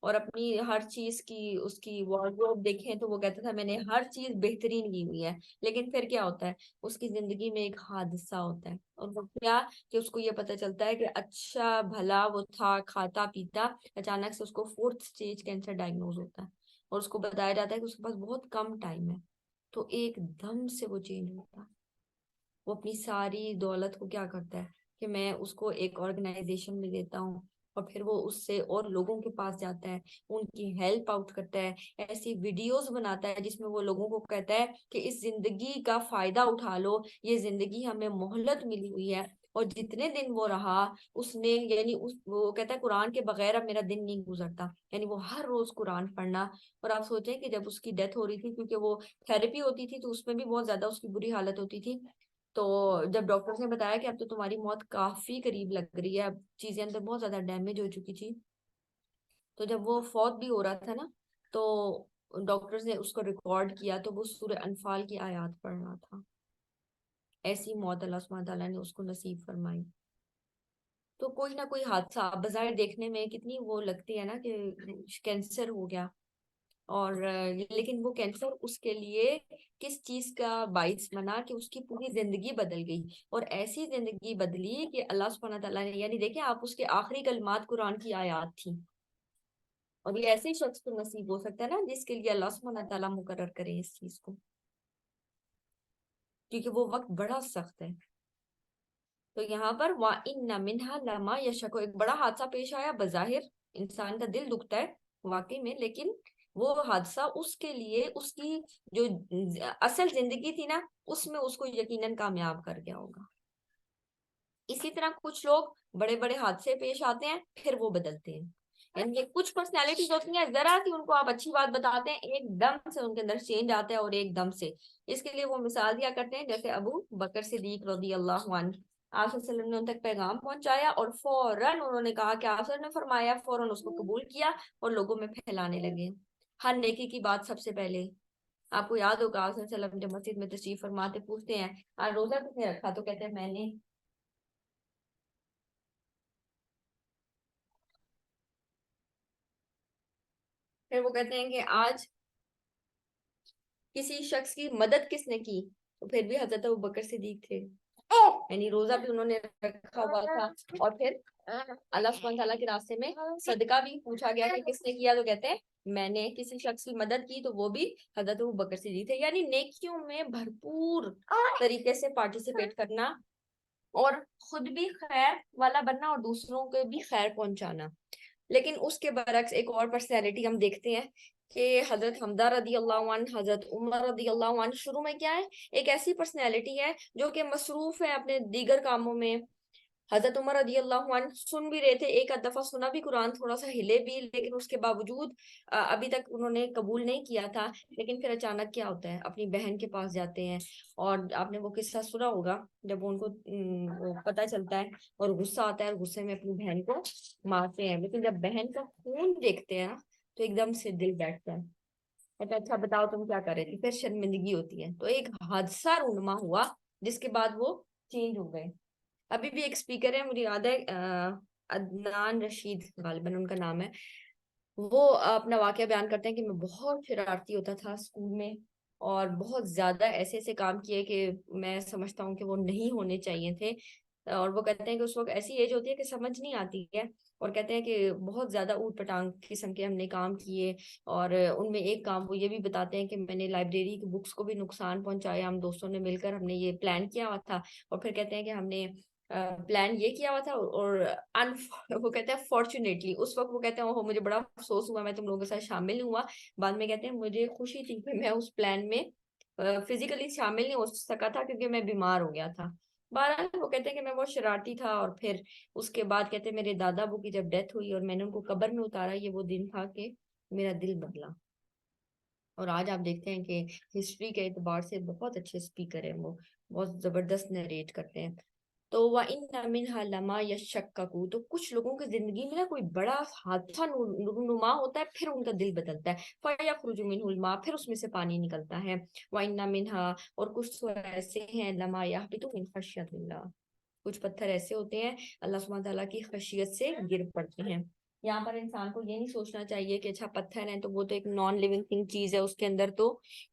اور اپنی ہر چیز کی اس کی وارڈروب دیکھیں تو وہ کہتا تھا میں نے ہر چیز بہترین کی ہوئی ہے. لیکن پھر کیا ہوتا ہے, اس کی زندگی میں ایک حادثہ ہوتا ہے, اور وہ کیا کہ اس کو یہ پتا چلتا ہے کہ اچھا بھلا وہ تھا کھاتا پیتا, اچانک سے اس کو 4th اسٹیج کینسر ڈائگنوز ہوتا ہے, اور اس کو بتایا جاتا ہے کہ اس کے پاس بہت کم ٹائم ہے. تو ایک دم سے وہ چینج ہوتا ہے, وہ اپنی ساری دولت کو کیا کرتا ہے کہ میں اس کو ایک آرگنائزیشن میں دیتا ہوں, اور پھر وہ اس سے اور لوگوں کے پاس جاتا ہے, ان کی ہیلپ آؤٹ کرتا ہے, ایسی ویڈیوز بناتا ہے جس میں وہ لوگوں کو کہتا ہے کہ اس زندگی کا فائدہ اٹھا لو, یہ زندگی ہمیں مہلت ملی ہوئی ہے. اور جتنے دن وہ رہا اس نے, یعنی وہ کہتا ہے قرآن کے بغیر اب میرا دن نہیں گزرتا, یعنی وہ ہر روز قرآن پڑھنا. اور آپ سوچیں کہ جب اس کی ڈیتھ ہو رہی تھی, کیونکہ وہ تھراپی ہوتی تھی تو اس میں بھی بہت زیادہ اس کی بری حالت ہوتی تھی, تو جب ڈاکٹرز نے بتایا کہ اب تو تمہاری موت کافی قریب لگ رہی ہے, اب چیزیں اندر بہت زیادہ ڈیمیج ہو چکی تھی, تو جب وہ فوت بھی ہو رہا تھا نا, تو ڈاکٹرز نے اس کو ریکارڈ کیا تو وہ سورہ انفال کی آیات پڑھ رہا تھا. ایسی موت اللہ سبحانہ تعالیٰ نے اس کو نصیب فرمائی. تو کوئی نہ کوئی حادثہ بظاہر دیکھنے میں کتنی وہ لگتی ہے نا کہ کینسر ہو گیا, اور لیکن وہ کینسر اس کے لیے کس چیز کا باعث بنا کہ اس کی پوری زندگی بدل گئی, اور ایسی زندگی بدلی کہ اللہ سبحانہ تعالیٰ نے, یعنی دیکھیں آپ, اس کے آخری کلمات قرآن کی آیات تھی, اور یہ ایسے ہی شخص کو نصیب ہو سکتا ہے نا جس کے لیے اللہ سبحانہ تعالیٰ مقرر کرے اس چیز کو, کیونکہ وہ وقت بڑا سخت ہے. تو یہاں پر وَإِنَّ مِنْهَا لَمَا يَشَقُّ, ایک بڑا حادثہ پیش آیا, بظاہر انسان کا دل دکھتا ہے واقعی میں, لیکن وہ حادثہ اس کے لیے اس کی جو اصل زندگی تھی نا اس میں اس کو یقیناً کامیاب کر گیا ہوگا. اسی طرح کچھ لوگ بڑے بڑے حادثے پیش آتے ہیں پھر وہ بدلتے ہیں, یعنی کچھ پرسنالٹیز ہوتی ہیں ذرا سی ان کو آپ اچھی بات بتاتے ہیں ایک دم سے ان کے اندر چینج آتا ہے, اور ایک دم سے. اس کے لیے وہ مثال دیا کرتے ہیں جیسے ابو بکر صدیق رضی اللہ عنہ, آپ صلی اللہ علیہ وسلم نے ان تک پیغام پہنچایا اور فوراً انہوں نے کہا کہ آپ نے فرمایا, فوراً اس کو قبول کیا اور لوگوں میں پھیلانے لگے ہر نیکی کی بات. سب سے پہلے آپ کو یاد ہوگا آپ صلی اللہ علیہ وسلم جب مسجد میں تشریف فرماتے پوچھتے ہیں آج روزہ کس نے رکھا, تو کہتے ہیں میں نے. پھر وہ کہتے ہیں کہ آج کسی شخص کی مدد کس نے کی, تو پھر بھی حضرت ابوبکر صدیق تھے, یعنی روزہ بھی انہوں نے رکھا ہوا تھا. اور پھر اللہ سبحانہ تعالیٰ کے راستے میں صدقہ بھی پوچھا گیا کہ کس نے کیا, تو کہتے ہیں میں نے. کسی شخص کی مدد کی تو وہ بھی حضرت ابوبکر صدیق تھے. یعنی نیکیوں میں بھرپور طریقے سے پارٹیسپیٹ کرنا, اور خود بھی خیر والا بننا اور دوسروں کو بھی خیر پہنچانا. لیکن اس کے برعکس ایک اور پرسنالٹی ہم دیکھتے ہیں کہ حضرت حمزہ رضی اللہ عنہ, حضرت عمر رضی اللہ عنہ شروع میں کیا ہے, ایک ایسی پرسنالٹی ہے جو کہ مصروف ہے اپنے دیگر کاموں میں. حضرت عمر رضی اللہ عنہ سن بھی رہے تھے, ایک آدھ دفعہ سنا بھی قرآن, تھوڑا سا ہلے بھی, لیکن اس کے باوجود ابھی تک انہوں نے قبول نہیں کیا تھا. لیکن پھر اچانک کیا ہوتا ہے, اپنی بہن کے پاس جاتے ہیں, اور آپ نے وہ قصہ سنا ہوگا جب ان کو پتہ چلتا ہے اور غصہ آتا ہے, اور غصے میں اپنی بہن کو مارتے ہیں. لیکن جب بہن کا خون دیکھتے ہیں تو ایک دم سے دل بیٹھتا ہے, اچھا بتاؤ تم کیا کر رہے تھے, پھر شرمندگی ہوتی ہے. تو ایک حادثہ رونما ہوا جس کے بعد وہ چینج ہو گئے. ابھی بھی ایک اسپیکر ہے, مجھے یاد ہے عدنان رشید غالباً ان کا نام ہے, وہ اپنا واقعہ بیان کرتے ہیں کہ میں بہت شرارتی ہوتا تھا اسکول میں, اور بہت زیادہ ایسے ایسے کام کیے کہ میں سمجھتا ہوں کہ وہ نہیں ہونے چاہیے تھے. اور وہ کہتے ہیں کہ اس وقت ایسی ایج ہوتی ہے کہ سمجھ نہیں آتی ہے, اور کہتے ہیں کہ بہت زیادہ اوٹ پٹانگ قسم کے ہم نے کام کیے. اور ان میں ایک کام وہ یہ بھی بتاتے ہیں کہ میں نے لائبریری کی بکس کو بھی نقصان پہنچایا, ہم دوستوں نے مل کر ہم نے یہ پلان کیا ہوا تھا. اور پھر کہتے ہیں کہ ہم نے پلان یہ کیا ہوا تھا, اور وہ کہتے ہیں فارچونیٹلی اس وقت وہ کہتے ہیں مجھے بڑا افسوس ہوا, میں تم لوگوں کے ساتھ شامل نہیں ہوا. بعد میں کہتے ہیں مجھے خوشی تھی کہ میں اس پلان میں فزیکلی شامل نہیں ہو سکا تھا کیونکہ میں بیمار ہو گیا تھا. بہرحال وہ کہتے ہیں کہ میں بہت شرارتی تھا. اور پھر اس کے بعد کہتے ہیں میرے دادا ابو کی جب ڈیتھ ہوئی اور میں نے ان کو قبر میں اتارا, یہ وہ دن تھا کہ میرا دل بدلا. اور آج آپ دیکھتے ہیں کہ ہسٹری کے اعتبار سے بہت اچھے اسپیکر ہیں, وہ بہت زبردست نریٹ کرتے ہیں. تو وَإِنَّ مِنْهَا لَمَا يَشَّكَّكُ، تو کچھ لوگوں کی زندگی میں نا کوئی بڑا حادثہ رونما ہوتا ہے، پھر ان کا دل بدلتا ہے، فَيَخْرُجُ مِنْهُ الْمَاءُ، پھر اس میں سے پانی نکلتا ہے، وَإِنَّ مِنْهَا، اور کچھ تو ایسے ہیں لَمَا يَهْبِطُ مِنْ خَشْيَةِ اللَّهِ، کچھ پتھر ایسے ہوتے ہیں اللہ سبحانہ تعالیٰ کی خشیت سے گر پڑتے ہیں۔ یہاں پر انسان کو یہ نہیں سوچنا چاہیے کہ اچھا پتھر ہے تو وہ تو ایک نان لیونگ تھنگ چیز ہے، اس کے اندر تو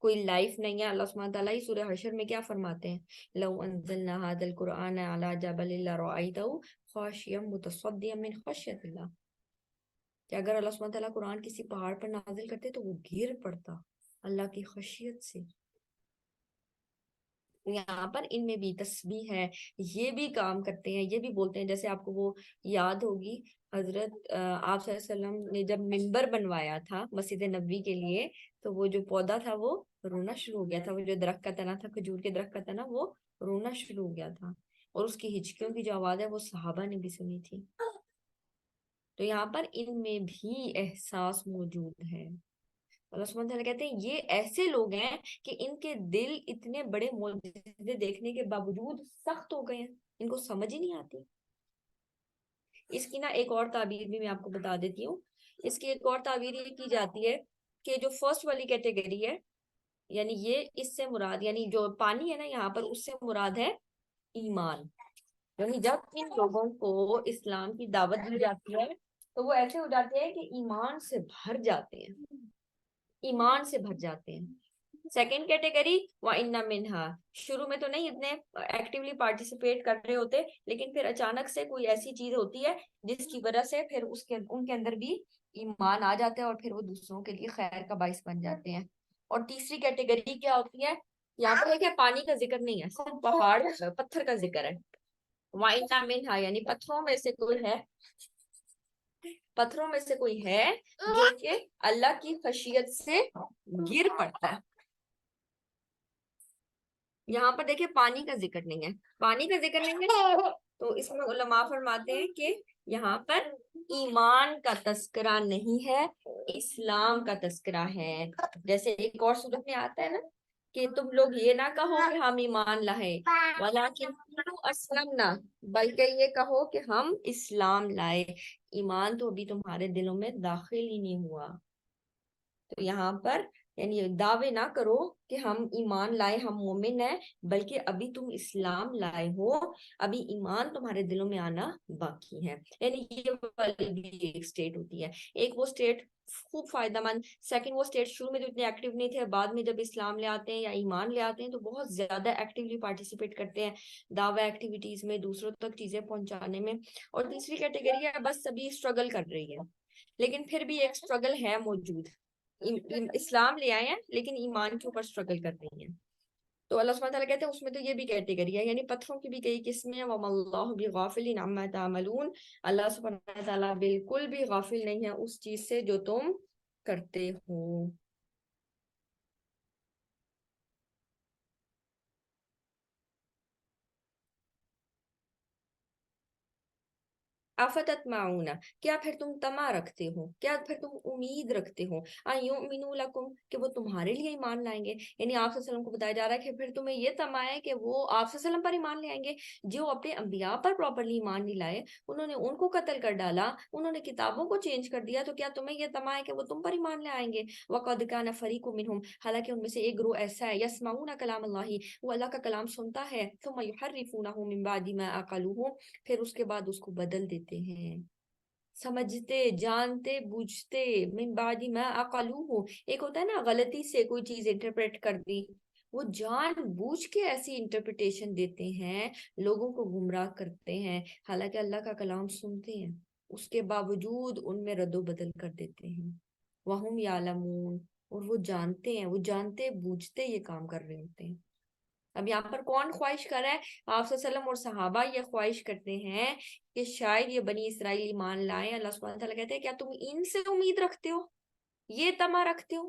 کوئی لائف نہیں ہے۔ اللہ سبحانہ تعالیٰ ہی سورہ حشر میں کیا فرماتے ہیں، لو انزلنا هذا القرآن على جبل لرأيته خاشعا متصدعا من خشیة اللہ، کہ اگر اللہ سبحانہ تعالیٰ قرآن کسی پہاڑ پر نازل کرتے تو وہ گر پڑتا اللہ کی خشیت سے۔ یہاں پر ان میں بھی تسبیح ہے، یہ بھی کام کرتے ہیں، یہ بھی بولتے ہیں۔ جیسے آپ کو وہ یاد ہوگی حضرت آپ صلی اللہ علیہ وسلم نے جب منبر بنوایا تھا مسجد نبوی کے لیے، تو وہ جو پودا تھا وہ رونا شروع ہو گیا تھا، وہ جو درخت کا تنا تھا، کھجور کے درخت کا تنا، وہ رونا شروع ہو گیا تھا، اور اس کی ہچکیوں کی جو آواز ہے وہ صحابہ نے بھی سنی تھی۔ تو یہاں پر ان میں بھی احساس موجود ہے۔ اللہ سبحانہ تعالیٰ کہتے ہیں یہ ایسے لوگ ہیں کہ ان کے دل اتنے بڑے معجزے دیکھنے کے باوجود سخت ہو گئے ہیں، ان کو سمجھ ہی نہیں آتی۔ اس کی نا ایک اور تعبیر بھی میں آپ کو بتا دیتی ہوں۔ اس کی ایک اور تعبیر یہ کی جاتی ہے کہ جو فرسٹ والی کیٹیگری ہے، یعنی یہ اس سے مراد، یعنی جو پانی ہے نا یہاں پر، اس سے مراد ہے ایمان۔ یعنی جب ان لوگوں کو اسلام کی دعوت دی جاتی ہے تو وہ ایسے ہو جاتے ہیں کہ ایمان سے بھر جاتے ہیں، ایمان سے بھر جاتے ہیں۔ سیکنڈ کیٹیگری وَإِنَّ مِنْهَا، شروع میں تو نہیں اتنے ایکٹیولی پارٹیسپیٹ کر رہے ہوتے، لیکن پھر اچانک سے کوئی ایسی چیز ہوتی ہے جس کی وجہ سے پھر ان کے اندر بھی ایمان آ جاتا ہے، اور پھر وہ دوسروں کے لیے خیر کا باعث بن جاتے ہیں۔ اور تیسری کیٹیگری کیا ہوتی ہے، یہاں پر دیکھیں پانی کا ذکر نہیں ہے، صرف پہاڑ پتھر کا ذکر ہے۔ وَإِنَّ مِنْهَا، یعنی پتھروں میں سے کوئی ہے، پتھروں میں سے کوئی ہے جو کہ اللہ کی خشیت سے گر پڑتا ہے۔ یہاں پر دیکھیں پانی کا ذکر نہیں ہے، پانی کا ذکر نہیں ہے، تو اس میں علماء فرماتے ہیں کہ یہاں پر ایمان کا تذکرہ نہیں ہے، اسلام کا تذکرہ ہے۔ جیسے ایک اور سورت میں آتا ہے نا کہ تم لوگ یہ نہ کہو کہ ہم ایمان لائے، ولیکن قولوا اسلمنا، بلکہ یہ کہو کہ ہم اسلام لائے، ایمان تو ابھی تمہارے دلوں میں داخل ہی نہیں ہوا۔ تو یہاں پر یعنی دعوے نہ کرو کہ ہم ایمان لائے، ہم مومن ہیں، بلکہ ابھی تم اسلام لائے ہو، ابھی ایمان تمہارے دلوں میں آنا باقی ہے۔ یعنی یہ والی بھی ایک سٹیٹ ہوتی ہے۔ ایک وہ سٹیٹ خوب فائدہ مند، سیکنڈ وہ سٹیٹ شروع میں جو اتنے ایکٹیو نہیں تھے، بعد میں جب اسلام لے آتے ہیں یا ایمان لے آتے ہیں تو بہت زیادہ ایکٹیولی پارٹیسپیٹ کرتے ہیں دعوی ایکٹیویٹیز میں، دوسروں تک چیزیں پہنچانے میں۔ اور تیسری کیٹیگری ہے بس ابھی اسٹرگل کر رہی ہے، لیکن پھر بھی ایک اسٹرگل ہے موجود، اسلام لے آئے ہیں لیکن ایمان کے اوپر اسٹرگل کر رہی ہیں۔ تو اللہ سبحانہ تعالیٰ کہتے ہیں اس میں تو یہ بھی کیٹیگری ہے، یعنی پتھروں کی بھی کئی قسمیں ہیں۔ وَمَا اللَّهُ بِغَافِلٍ عَمَّا تَعْمَلُونَ، اللہ سبحانہ تعالیٰ بالکل بھی غافل نہیں ہے اس چیز سے جو تم کرتے ہو۔ افتطمعون، کیا پھر تم طمع رکھتے ہو، کیا پھر تم امید رکھتے ہو، ان یؤمنوا لکم، کہ وہ تمہارے لیے ایمان لائیں گے۔ یعنی آپ صلی اللہ علیہ وسلم کو بتایا جا رہا ہے کہ پھر تمہیں یہ طمع ہے کہ وہ آپ صلی اللہ علیہ وسلم پر ایمان لے آئیں گے، جو اپنے انبیاء پر پراپرلی ایمان نہیں لائے، انہوں نے ان کو قتل کر ڈالا، انہوں نے کتابوں کو چینج کر دیا، تو کیا تمہیں یہ طمع ہے کہ وہ تم پر ایمان لے آئیں گے؟ وقد کان فریق منہم، حالانکہ ان میں سے ایک گروہ ایسا ہے، یسمعون کلام اللہ، وہ اللہ کا کلام سنتا ہے، ثم یحرفونہ من بعد ما عقلوہ، پھر اس کے بعد اس کو بدل دیتے ہیں، سمجھتے جانتے بوجھتے، من بعد ما عقلوہ، ایک ہوتا ہے نا غلطی سے کوئی چیز انٹرپریٹ کر دی، وہ جان بوجھ کے ایسی انٹرپریٹیشن دیتے ہیں، لوگوں کو گمراہ کرتے ہیں، حالانکہ اللہ کا کلام سنتے ہیں، اس کے باوجود ان میں رد و بدل کر دیتے ہیں۔ وَهُمْ يَعْلَمُونَ، اور وہ جانتے ہیں، وہ جانتے بوجھتے یہ کام کر رہے ہوتے ہیں۔ اب یہاں پر کون خواہش کر رہا ہے؟ آپ صلی اللہ علیہ وسلم اور صحابہ یہ خواہش کرتے ہیں کہ شاید یہ بنی اسرائیل ایمان لائیں۔ اللہ سبحانہ تعالیٰ کہتے ہیں کیا تم ان سے امید رکھتے ہو، یہ طمع رکھتے ہو؟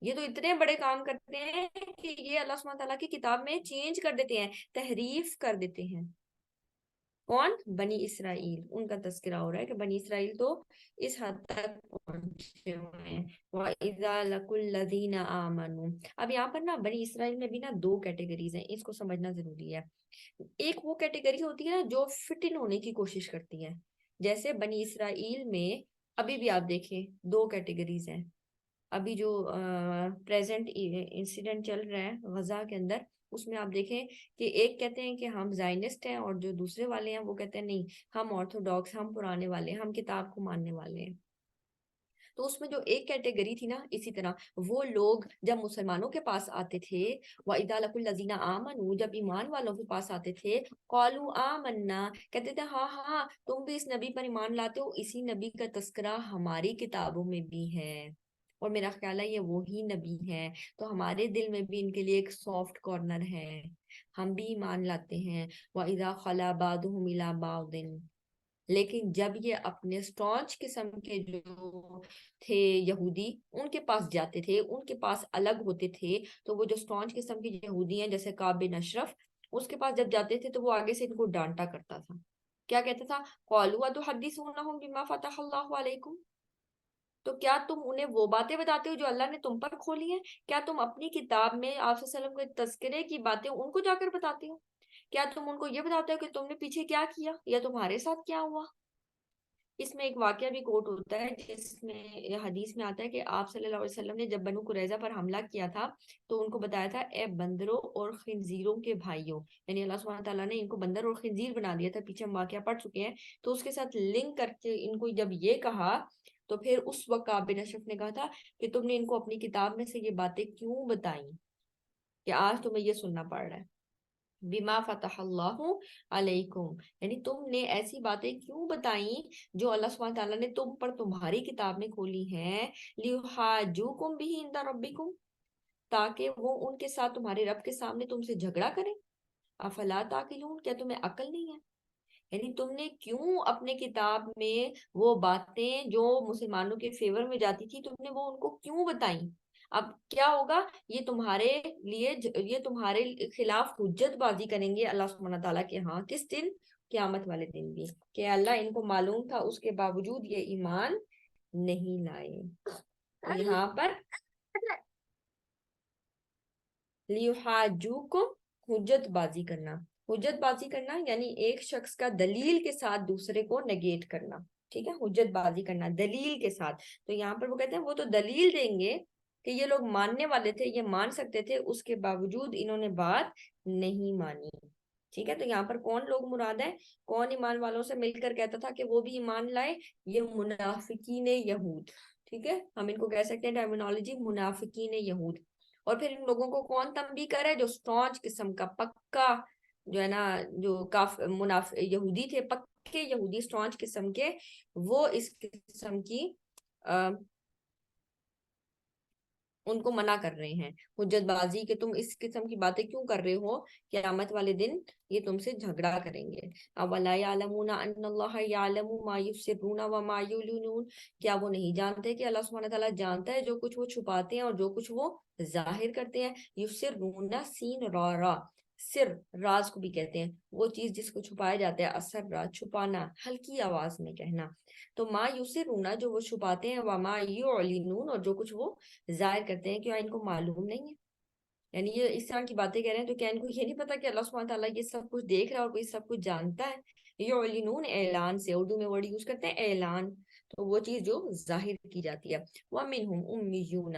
یہ تو اتنے بڑے کام کرتے ہیں کہ یہ اللہ سبحانہ تعالیٰ کی کتاب میں چینج کر دیتے ہیں، تحریف کر دیتے ہیں۔ کون؟ بنی اسرائیل، ان کا تذکرہ ہو رہا ہے کہ بنی اسرائیل تو اس حد تک پہنچے ہوئے ہیں۔ وَإِذَا لَقُوا الَّذِينَ آمَنُوا، اب یہاں پر نا بنی اسرائیل میں بھی نا دو کیٹیگریز ہیں، اس کو سمجھنا ضروری ہے۔ ایک وہ کیٹیگری ہوتی ہے نا جو فٹ ان ہونے کی کوشش کرتی ہے، جیسے بنی اسرائیل میں ابھی بھی آپ دیکھیں دو کیٹیگریز ہیں۔ ابھی جو پریزنٹ انسیڈنٹ چل رہا ہے غزہ کے اندر، اس میں آپ دیکھیں کہ ایک کہتے ہیں کہ ہم زائنسٹ ہیں، اور جو دوسرے والے ہیں وہ کہتے ہیں نہیں، ہم آرتھوڈاکس، ہم پرانے والے ہیں، ہم کتاب کو ماننے والے ہیں۔ تو اس میں جو ایک کیٹیگری تھی نا، اسی طرح وہ لوگ جب مسلمانوں کے پاس آتے تھے، وَإِذَا لَقُوا الَّذِينَ آمَنُوا، جب ایمان والوں کے پاس آتے تھے، قَالُوا آمَنَّا، کہتے تھے ہاں ہاں تم بھی اس نبی پر ایمان لاتے ہو، اسی نبی کا تذکرہ ہماری کتابوں میں بھی ہے، اور میرا خیال ہے یہ وہی نبی ہے، تو ہمارے دل میں بھی ان کے لیے ایک سافٹ کارنر ہے، ہم بھی ایمان لاتے ہیں۔ وَإِذَا خَلَا بَعْضُهُمْ إِلَىٰ بَعْضٍ، لیکن جب یہ اپنے سٹانچ قسم کے جو تھے یہودی ان کے پاس جاتے تھے، ان کے پاس الگ ہوتے تھے، تو وہ جو سٹانچ قسم کے یہودی ہیں جیسے کعب بن اشرف، اس کے پاس جب جاتے تھے تو وہ آگے سے ان کو ڈانٹا کرتا تھا، کیا کہتا تھا؟ قَالُوا أَتُحَدِّثُونَهُم بِمَا فَتَحَ اللَّهُ عَلَيْكُمْ، تو کیا تم انہیں وہ باتیں بتاتے ہو جو اللہ نے تم پر کھولی ہیں؟ کیا تم اپنی کتاب میں آپ صلی اللہ علیہ وسلم کے تذکرے کی باتیں ان کو جا کر بتاتے ہو؟ کیا تم ان کو یہ بتاتے ہو کہ تم نے پیچھے کیا کیا یا تمہارے ساتھ کیا ہوا؟ اس میں ایک واقعہ بھی کوٹ ہوتا ہے جس میں حدیث میں آتا ہے کہ آپ صلی اللہ علیہ وسلم نے جب بنو قریظہ پر حملہ کیا تھا تو ان کو بتایا تھا اے بندروں اور خنزیروں کے بھائیوں، یعنی اللہ سبحانہ تعالیٰ نے ان کو بندر اور خنزیر بنا دیا تھا، پیچھے ہم واقعہ پڑھ چکے ہیں، تو اس کے ساتھ لنک کر کے ان کو جب یہ کہا تو پھر اس وقت کعب بن اشرف نے کہا تھا کہ تم نے ان کو اپنی کتاب میں سے یہ باتیں کیوں بتائیں کہ آج تمہیں یہ سننا پڑ رہا ہے؟ بما فتح اللہ علیکم، یعنی تم نے ایسی باتیں کیوں بتائیں جو اللہ سبحانہ تعالیٰ نے تم پر تمہاری کتاب میں کھولی ہیں، لیحاجوکم بھی عند ربکم، تاکہ وہ ان کے ساتھ تمہارے رب کے سامنے تم سے جھگڑا کریں۔ افلا تعقلون، کیا تمہیں عقل نہیں ہے؟ یعنی تم نے کیوں اپنے کتاب میں وہ باتیں جو مسلمانوں کے فیور میں جاتی تھی تم نے وہ ان کو کیوں بتائیں؟ اب کیا ہوگا؟ یہ تمہارے لیے یہ تمہارے خلاف حجت بازی کریں گے اللہ سبحانہ تعالیٰ کے ہاں، کس دن؟ قیامت والے دن بھی، کہ اللہ ان کو معلوم تھا اس کے باوجود یہ ایمان نہیں لائے۔ تو یہاں پر لیحاجوکم، حجت بازی کرنا، حجت بازی کرنا یعنی ایک شخص کا دلیل کے ساتھ دوسرے کو نیگیٹ کرنا، ٹھیک ہے، حجت بازی کرنا دلیل کے ساتھ۔ تو یہاں پر وہ کہتے ہیں وہ تو دلیل دیں گے کہ یہ لوگ ماننے والے تھے، یہ مان سکتے تھے، اس کے باوجود انہوں نے بات نہیں مانی، ٹھیک ہے۔ تو یہاں پر کون لوگ مراد ہیں؟ کون ایمان والوں سے مل کر کہتا تھا کہ وہ بھی ایمان لائے؟ یہ منافقین یہود، ٹھیک ہے، ہم ان کو کہہ سکتے ہیں ٹرمینالوجی منافقین یہود۔ اور پھر ان لوگوں کو کون تنبیہ کرے؟ جو سٹانچ قسم کا پکا جو ہے نا، جو یہودی تھے، پکے یہودی سٹانچ قسم کے، وہ اس قسم کی ان کو منع کر رہے ہیں حجت بازی کہ تم اس قسم کی باتیں کیوں کر رہے ہو، قیامت والے دن یہ تم سے جھگڑا کریں گے۔ اولا یعلمون ان اللہ یعلم ما یسرون وما یعلنون، کیا وہ نہیں جانتے کہ اللہ سبحانہ تعالیٰ جانتا ہے جو کچھ وہ چھپاتے ہیں اور جو کچھ وہ ظاہر کرتے ہیں؟ یسرون سین را را، سر راز کو بھی کہتے ہیں، وہ چیز جس کو چھپایا جاتا ہے، اثر راز چھپانا، ہلکی آواز میں کہنا۔ تو ما یسرون جو وہ چھپاتے ہیں، وما یعلنون اور جو کچھ وہ ظاہر کرتے ہیں، کیا ان کو معلوم نہیں ہے؟ یعنی یہ اس طرح کی باتیں کہہ رہے ہیں تو کیا ان کو یہ نہیں پتا کہ اللہ سبحانہ تعالیٰ یہ سب کچھ دیکھ رہا ہے اور یہ سب کچھ جانتا ہے؟ یعلنون اعلان سے، اردو میں ورڈ یوز کرتے ہیں اعلان، تو وہ چیز جو ظاہر کی جاتی ہے۔ وَمِنْهُمْ أُمِّيُّونَ،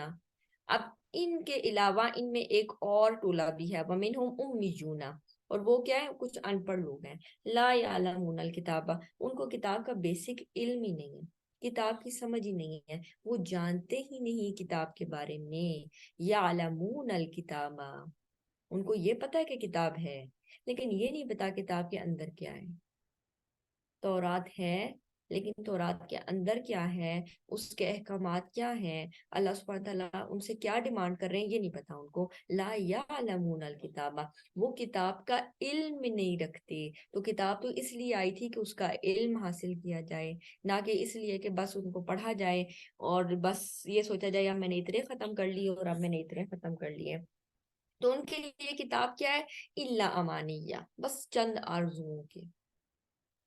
اب ان کے علاوہ ان میں ایک اور ٹولہ بھی ہے، وَمِنْهُمْ أُمِّيُّونَ، اور وہ کیا ہے؟ کچھ ان پڑھ لوگ ہیں، لا يعلمون الکتاب، ان کو کتاب کا بیسک علم ہی نہیں ہے، کتاب کی سمجھ ہی نہیں ہے، وہ جانتے ہی نہیں کتاب کے بارے میں۔ یعلمون الکتاب، ان کو یہ پتا ہے کہ کتاب ہے، لیکن یہ نہیں پتا کتاب کے اندر کیا ہے۔ تورات ہے لیکن تورات کے اندر کیا ہے، اس کے احکامات کیا ہیں، اللہ سبحانہ تعالیٰ ان سے کیا ڈیمانڈ کر رہے ہیں، یہ نہیں پتا ان کو۔ لا یعلمون الکتاب، وہ کتاب کا علم نہیں رکھتے۔ تو کتاب تو اس لیے آئی تھی کہ اس کا علم حاصل کیا جائے، نہ کہ اس لیے کہ بس ان کو پڑھا جائے اور بس یہ سوچا جائے اب میں نے اتنے ختم کر لی اور اب میں نے اتنے ختم کر لیے۔ تو ان کے لیے کتاب کیا ہے؟ الا امانیہ، بس چند آرزوؤں کے،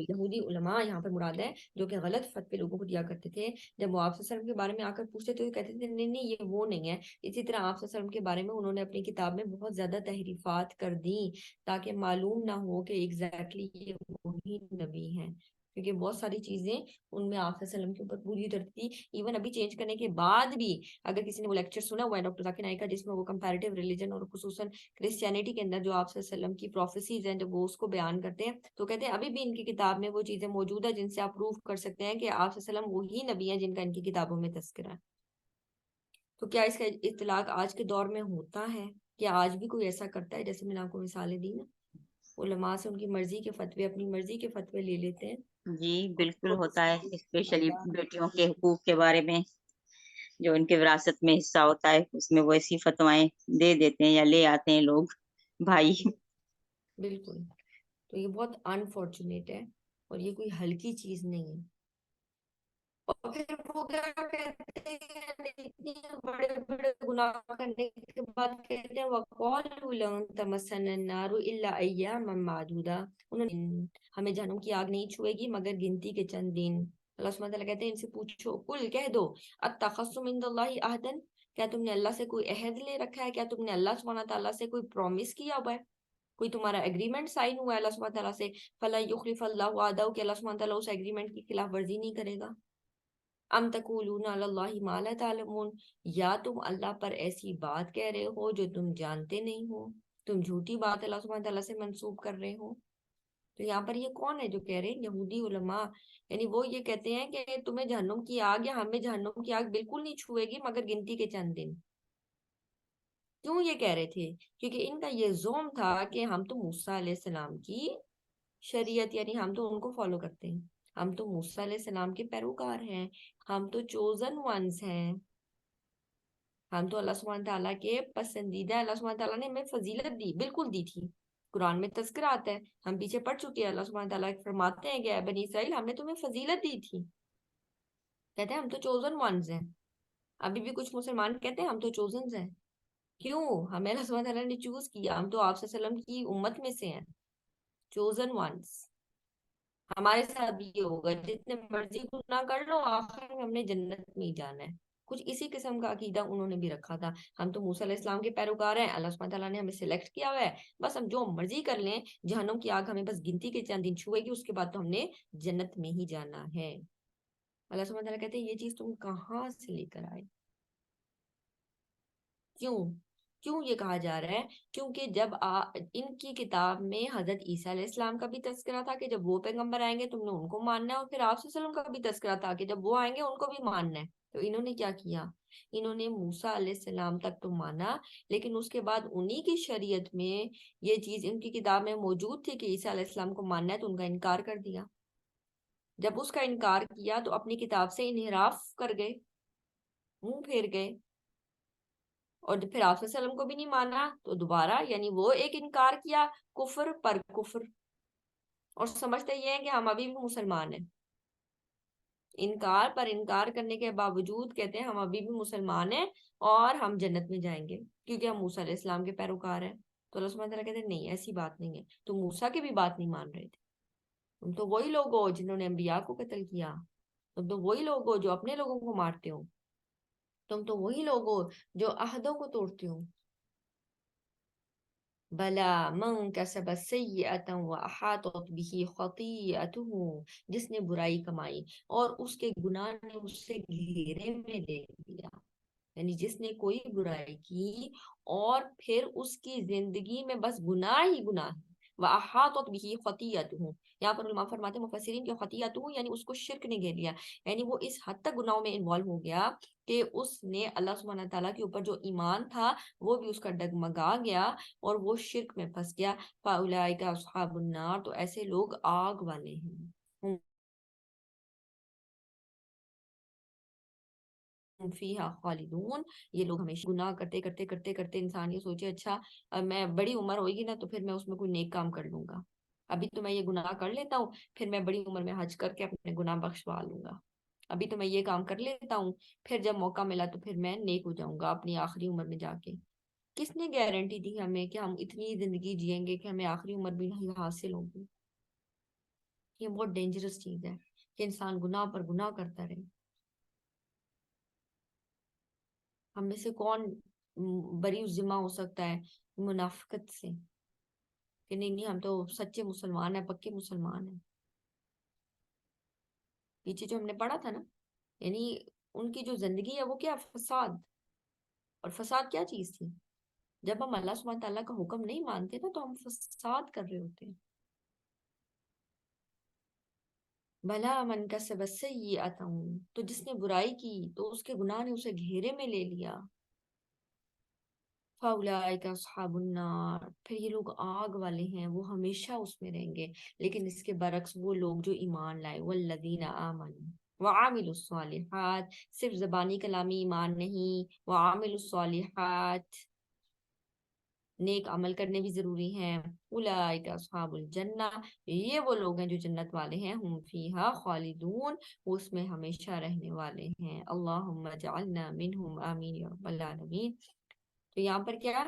یہودی علماء یہاں پر مراد ہے جو کہ غلط فتوے لوگوں کو دیا کرتے تھے. جب وہ آپ صلی اللہ علیہ وسلم کے بارے میں آ کر پوچھتے تو کہتے تھے نہیں نہیں یہ وہ نہیں ہے. اسی طرح آپ صلی اللہ علیہ وسلم کے بارے میں انہوں نے اپنی کتاب میں بہت زیادہ تحریفات کر دی تاکہ معلوم نہ ہو کہ ایگزیکٹلی یہ وہی نبی ہیں، کیونکہ بہت ساری چیزیں ان میں آپ صلی اللہ علیہ وسلم کے اوپر پوری اترتی تھی. ایون ابھی چینج کرنے کے بعد بھی اگر کسی نے وہ لیکچر سنا ہوا ہے ڈاکٹر ذاکر نائک کا جس میں وہ کمپیریٹیو ریلیجن اور خصوصاً کرسچینٹی کے اندر جو آپ صلی اللہ علیہ وسلم کی پروفیسیز ہیں جب وہ اس کو بیان کرتے ہیں تو کہتے ہیں ابھی بھی ان کی کتاب میں وہ چیزیں موجود ہیں جن سے آپ پروف کر سکتے ہیں کہ آپ صلی اللہ علیہ وسلم وہی نبی ہیں جن کا ان کی کتابوں میں تذکرہ ہے. تو کیا اس کا اطلاق آج کے دور میں ہوتا ہے؟ کیا آج بھی کوئی ایسا کرتا ہے؟ جیسے میں نے آپ کو مثالیں دی نا، علماء سے ان کی مرضی کے فتوے اپنی مرضی کے فتوے لے لیتے ہیں. جی بالکل ہوتا ہے، اسپیشلی بیٹیوں کے حقوق کے بارے میں جو ان کے وراثت میں حصہ ہوتا ہے اس میں وہ ایسی فتوائیں دے دیتے ہیں یا لے آتے ہیں لوگ بھائی. بالکل. تو یہ بہت انفارچونیٹ ہے اور یہ کوئی ہلکی چیز نہیں ہے. اور پھر وہ کیا کہتے ہیں اتنے بڑے بڑے گناہ کرنے کے بعد کہتے ہیں وَقَالُوا لَن تَمَسَّنَا النَّارُ إِلَّا أَيَّامًا مَّعْدُودَةً، انہوں نے ہمیں جہنم کی آگ نہیں چھوئے گی مگر گنتی کے چند دن. اللہ سبحانہ وتعالیٰ کہتے ہیں ان سے پوچھو قل کہہ دو اتخذتم عند اللہ عہدا، کیا تم نے اللہ سے کوئی عہد لے رکھا ہے؟ کیا تم نے اللہ سبحانہ تعالیٰ سے کوئی پرومس کیا ہوا ہے؟ کوئی تمہارا ایگریمنٹ سائن ہوا ہے اللہ سبحانہ تعالیٰ سے؟ فَلَن يُخْلِفَ اللَّهُ وَعْدَهُ، کہ اللہ سبحانہ تعالیٰ اس ایگریمنٹ کی خلاف ورزی نہیں کرے گا. ام تقولون علی اللہ ما لا تعلمون، یا تم اللہ پر ایسی بات کہہ رہے ہو جو تم جانتے نہیں ہو، تم جھوٹی بات اللہ سبحانہ تعالیٰ سے منسوب کر رہے ہو. تو یہاں پر یہ کون ہے جو کہہ رہے ہیں؟ یہودی علماء. یعنی وہ یہ کہتے ہیں کہ تمہیں جہنم کی آگ یا ہمیں جہنم کی آگ بالکل نہیں چھوئے گی مگر گنتی کے چند دن. کیوں یہ کہہ رہے تھے؟ کیونکہ ان کا یہ زوم تھا کہ ہم تو موسیٰ علیہ السلام کی شریعت یعنی ہم تو ان کو فالو کرتے ہیں، ہم تو موسیٰ علیہ السلام کے پیروکار ہیں، ہم تو چوزن ونس ہیں، ہم تو اللہ سبحانہ تعالیٰ کے پسندیدہ. اللہ سبحانہ تعالیٰ نے ہمیں فضیلت دی، بالکل دی تھی. قرآن میں تذکرہ آتا ہے، ہم پیچھے پڑھ چکے ہیں. اللہ سبحانہ تعالیٰ فرماتے ہیں کہ اے بنی اسرائیل ہم نے تمہیں فضیلت دی تھی. کہتے ہیں ہم تو چوزن ونس ہیں. ابھی بھی کچھ مسلمان کہتے ہیں ہم تو چوزنز ہیں. کیوں؟ ہمیں اللہ سبحانہ تعالیٰ نے چوز کیا، ہم تو آپ صلی اللہ علیہ وسلم کی امت میں سے ہیں، چوزن ونس. ہمارے ساتھ بھی یہ ہوگا جتنے مرضی گناہ کر لو آخر میں ہم نے جنت میں ہی جانا ہے. کچھ اسی قسم کا عقیدہ انہوں نے بھی رکھا تھا. ہم تو موسیٰ علیہ السلام کے پیروکار ہیں، اللہ سبحانہ تعالیٰ نے ہمیں سلیکٹ کیا ہوا ہے، بس ہم جو مرضی کر لیں، جہنم کی آگ ہمیں بس گنتی کے چند دن چھوئے گی، اس کے بعد تو ہم نے جنت میں ہی جانا ہے. اللہ سبحانہ تعالیٰ کہتے ہیں یہ چیز تم کہاں سے لے کر آئے؟ کیوں یہ کہا جا رہا ہے؟ کیونکہ جب ان کی کتاب میں حضرت عیسیٰ علیہ السلام کا بھی تذکرہ تھا کہ جب وہ پیغمبر آئیں گے تم نے ان کو ماننا ہے، اور پھر آپ صلی اللہ علیہ وسلم کا بھی تذکرہ تھا کہ جب وہ آئیں گے ان کو بھی ماننا ہے. تو انہوں نے کیا کیا؟ انہوں نے موسیٰ علیہ السلام تک تو مانا، لیکن اس کے بعد انہی کی شریعت میں یہ چیز ان کی کتاب میں موجود تھی کہ عیسیٰ علیہ السلام کو ماننا ہے تو ان کا انکار کر دیا. جب اس کا انکار کیا تو اپنی کتاب سے انحراف کر گئے، منہ پھیر گئے، اور پھر آپ صلی اللہ علیہ وسلم کو بھی نہیں مانا تو دوبارہ یعنی وہ ایک انکار کیا کفر پر کفر، اور سمجھتے یہ ہیں کہ ہم ابھی بھی مسلمان ہیں. انکار پر انکار کرنے کے باوجود کہتے ہیں ہم ابھی بھی مسلمان ہیں اور ہم جنت میں جائیں گے کیونکہ ہم موسیٰ علیہ السلام کے پیروکار ہیں. تو اللہ سبحانہ تعالیٰ کہتے ہیں نہیں ایسی بات نہیں ہے، تم موسیٰ کی بھی بات نہیں مان رہے تھے. تم تو وہی لوگ ہو جنہوں نے انبیاء کو قتل کیا، تم تو وہی لوگ ہو جو اپنے لوگوں کو مارتے ہو، تم تو وہی لوگ ہو جو عہدوں کو توڑتے ہو. بلا من کسب سیئتا واحاطت به خطیئته، جس نے برائی کمائی اور اس کے گناہ نے اسے گھیرے میں لے لیا. یعنی جس نے کوئی برائی کی اور پھر اس کی زندگی میں بس گناہ ہی گناہ، واحاطت به خطیئته، یہاں پر علماء فرماتے ہیں مفسرین کہ خطیئته یعنی اس کو شرک نے گھیر لیا، یعنی وہ اس حد تک گناہوں میں انوالو ہو گیا کہ اس نے اللہ سبحانہ تعالیٰ کے اوپر جو ایمان تھا وہ بھی اس کا ڈگمگا گیا اور وہ شرک میں پھنس گیا. فاولئک اصحاب النار، تو ایسے لوگ آگ والے ہیں، فیہا خالدون، یہ لوگ ہمیشہ گناہ کرتے کرتے کرتے کرتے انسان یہ سوچے اچھا میں بڑی عمر ہوئے گی نا تو پھر میں اس میں کوئی نیک کام کر لوں گا، ابھی تو میں یہ گناہ کر لیتا ہوں پھر میں بڑی عمر میں حج کر کے اپنے گناہ بخشوا لوں گا، ابھی تو میں یہ کام کر لیتا ہوں پھر جب موقع ملا تو پھر میں نیک ہو جاؤں گا اپنی آخری عمر میں جا کے. کس نے گارنٹی دی ہمیں کہ ہم اتنی زندگی جئیں گے کہ ہمیں آخری عمر بھی نہیں حاصل ہوگی؟ یہ بہت ڈینجرس چیز ہے کہ انسان گناہ پر گناہ کرتا رہے. ہم میں سے کون بری ذمہ ہو سکتا ہے منافقت سے کہ نہیں ہم تو سچے مسلمان ہیں, پکے مسلمان ہیں. پیچھے جو ہم نے پڑھا تھا نا, یعنی ان کی جو زندگی ہے وہ کیا فساد. اور فساد کیا چیز تھی؟ جب ہم اللہ سبحانہ تعالیٰ کا حکم نہیں مانتے نا تو ہم فساد کر رہے ہوتے ہیں. بھلا من کسب سیئۃ, تو جس نے برائی کی تو اس کے گناہ نے اسے گھیرے میں لے لیا. فَأُولَٰئِکَ أَصْحَابُ النَّارِ, پھر یہ لوگ آگ والے ہیں, وہ ہمیشہ اس میں رہیں گے. لیکن اس کے برعکس وہ لوگ جو ایمان لائے, وَالَّذِينَ آمَنُوا وَعَمِلُوا الصَّالِحَاتِ, صرف زبانی کلامی ایمان نہیں, وَعَمِلُوا الصَّالِحَاتِ, نیک عمل کرنے بھی ضروری ہیں. اولئک اصحاب الجنہ, یہ وہ لوگ ہیں جو جنت والے ہیں. ہم فیہا خالدون, وہ اس میں ہمیشہ رہنے والے ہیں. اللہم اجعلنا منہم, آمین یا رب العالمین. تو یہاں پر کیا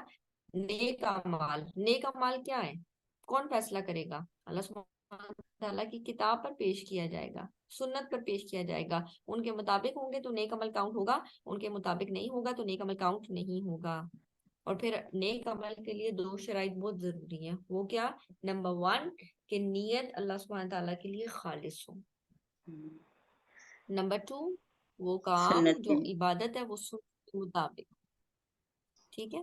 نیک اعمال, نیک اعمال کیا ہے, کون فیصلہ کرے گا؟ اللہ سبحانہ تعالیٰ کی کتاب پر پیش کیا جائے گا, سنت پر پیش کیا جائے گا. ان کے مطابق ہوں گے تو نیک عمل کاؤنٹ ہوگا, ان کے مطابق نہیں ہوگا تو نیک عمل کاؤنٹ نہیں ہوگا. اور پھر نیک عمل کے لیے 2 شرائط بہت ضروری ہیں. وہ کیا؟ نمبر 1 کہ نیت اللہ سبحانہ تعالیٰ کے لیے خالص ہو. نمبر 2 وہ کام سنت جو عبادت ہے وہ سنت کے مطابق. ٹھیک ہے,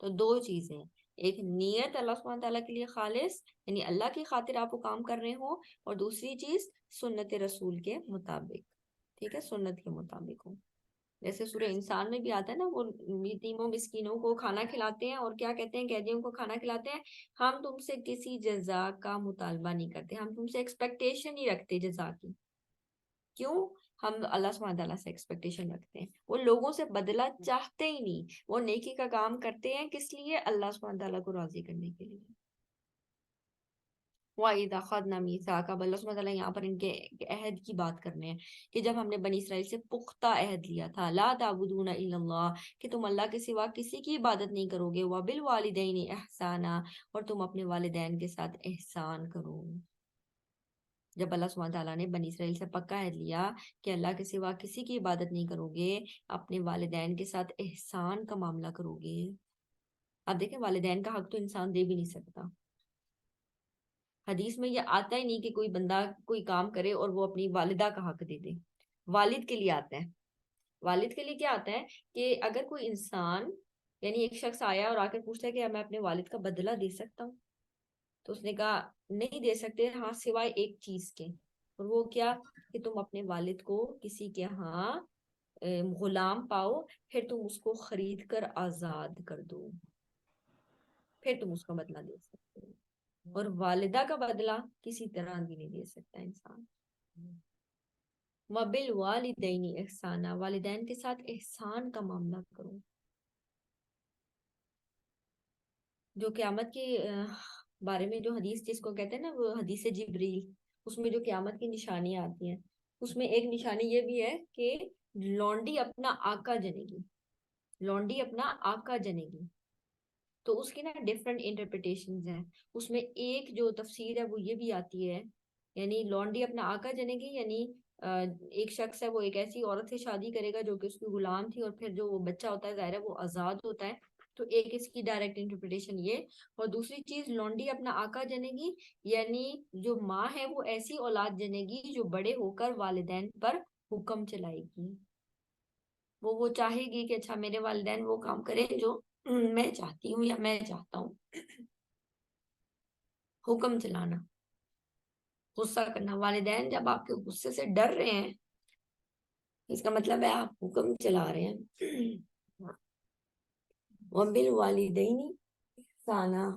تو 2 چیزیں, ایک نیت اللہ سبحانہ تعالیٰ کے لیے خالص, یعنی اللہ کی خاطر آپ وہ کام کر رہے ہو, اور دوسری چیز سنت رسول کے مطابق. ٹھیک ہے, سنت کے مطابق ہو. جیسے سورہ انسان میں بھی آتا ہے نا, وہ یتیموں مسکینوں کو کھانا کھلاتے ہیں اور کیا کہتے ہیں, قیدیوں کو کھانا کھلاتے ہیں, ہم تم سے کسی جزا کا مطالبہ نہیں کرتے, ہم تم سے ایکسپیکٹیشن نہیں رکھتے جزا کی. کیوں؟ ہم اللہ سبحانہ تعالیٰ سے ایکسپیکٹیشن رکھتے ہیں. وہ لوگوں سے بدلہ چاہتے ہی نہیں, وہ نیکی کا کام کرتے ہیں کس لیے؟ اللہ سبحانہ تعالیٰ کو راضی کرنے کے لیے. وَإِذَا أَخَذْنَا مِيثَاقَكُمْ, اللہ سبحانہ تعالیٰ یہاں پر ان کے عہد کی بات کرنے ہیں کہ جب ہم نے بنی اسرائیل سے پختہ عہد لیا تھا, لَا تَعْبُدُونَ إِلَّا اللَّهَ, کہ تم اللہ کے سوا کسی کی عبادت نہیں کرو گے, وَبِالْوَالِدَيْنِ إِحْسَانًا, اور تم اپنے والدین کے ساتھ احسان کرو. جب اللہ سبحانہ تعالیٰ نے بنی اسرائیل سے پکا عہد لیا کہ اللہ کے سوا کسی کی عبادت نہیں کرو گے, اپنے والدین کے ساتھ احسان کا معاملہ کرو گے. اب دیکھیں والدین کا حق تو انسان دے بھی نہیں سکتا. حدیث میں یہ آتا ہی نہیں کہ کوئی بندہ کوئی کام کرے اور وہ اپنی والدہ کا حق دے دے. والد کے لیے آتا ہے. والد کے لیے کیا آتا ہے کہ اگر کوئی انسان, یعنی ایک شخص آیا اور آ کر پوچھتا ہے کہ میں اپنے والد کا بدلہ دے سکتا ہوں, تو اس نے کہا نہیں دے سکتے, ہاں سوائے ایک چیز کے. اور وہ کیا؟ کہ تم اپنے والد کو کسی کے ہاں غلام پاؤ, پھر تم اس کو خرید کر آزاد کر دو, پھر تم اس کا بدلہ دے سکتے ہو. اور والدہ کا بدلہ کسی طرح بھی نہیں دے سکتا انسان. وَبِالْوَالِدَيْنِ إِحْسَانًا, والدین کے ساتھ احسان کا معاملہ کرو. جو قیامت کے بارے میں جو حدیث جس کو کہتے ہیں نا, وہ حدیث جبریل, اس میں جو قیامت کی نشانیاں آتی ہیں, اس میں ایک نشانی یہ بھی ہے کہ لونڈی اپنا آقا جنے گی. لونڈی اپنا آقا جنے گی. تو اس کی نا ڈفرینٹ انٹرپریٹیشنز ہیں. اس میں ایک جو تفسیر ہے وہ یہ بھی آتی ہے, یعنی لونڈی اپنا آقا جنے گی, یعنی ایک شخص ہے وہ ایک ایسی عورت سے شادی کرے گا جو کہ اس کی غلام تھی, اور پھر جو وہ بچہ ہوتا ہے ظاہر ہے وہ آزاد ہوتا ہے. تو ایک اس کی ڈائریکٹ انٹرپریٹیشن یہ, اور دوسری چیز لونڈی اپنا آقا جنے گی, یعنی جو ماں ہے وہ ایسی اولاد جنے گی جو بڑے ہو کر والدین پر حکم چلائے گی. وہ چاہے گی کہ اچھا میرے والدین وہ کام کریں جو میں چاہتی ہوں یا میں چاہتا ہوں. حکم چلانا, غصہ کرنا. والدین جب آپ کے غصے سے ڈر رہے ہیں, اس کا مطلب ہے آپ حکم چلا رہے ہیں. وَبِالْوَالِدَيْنِ إِحْسَانًا,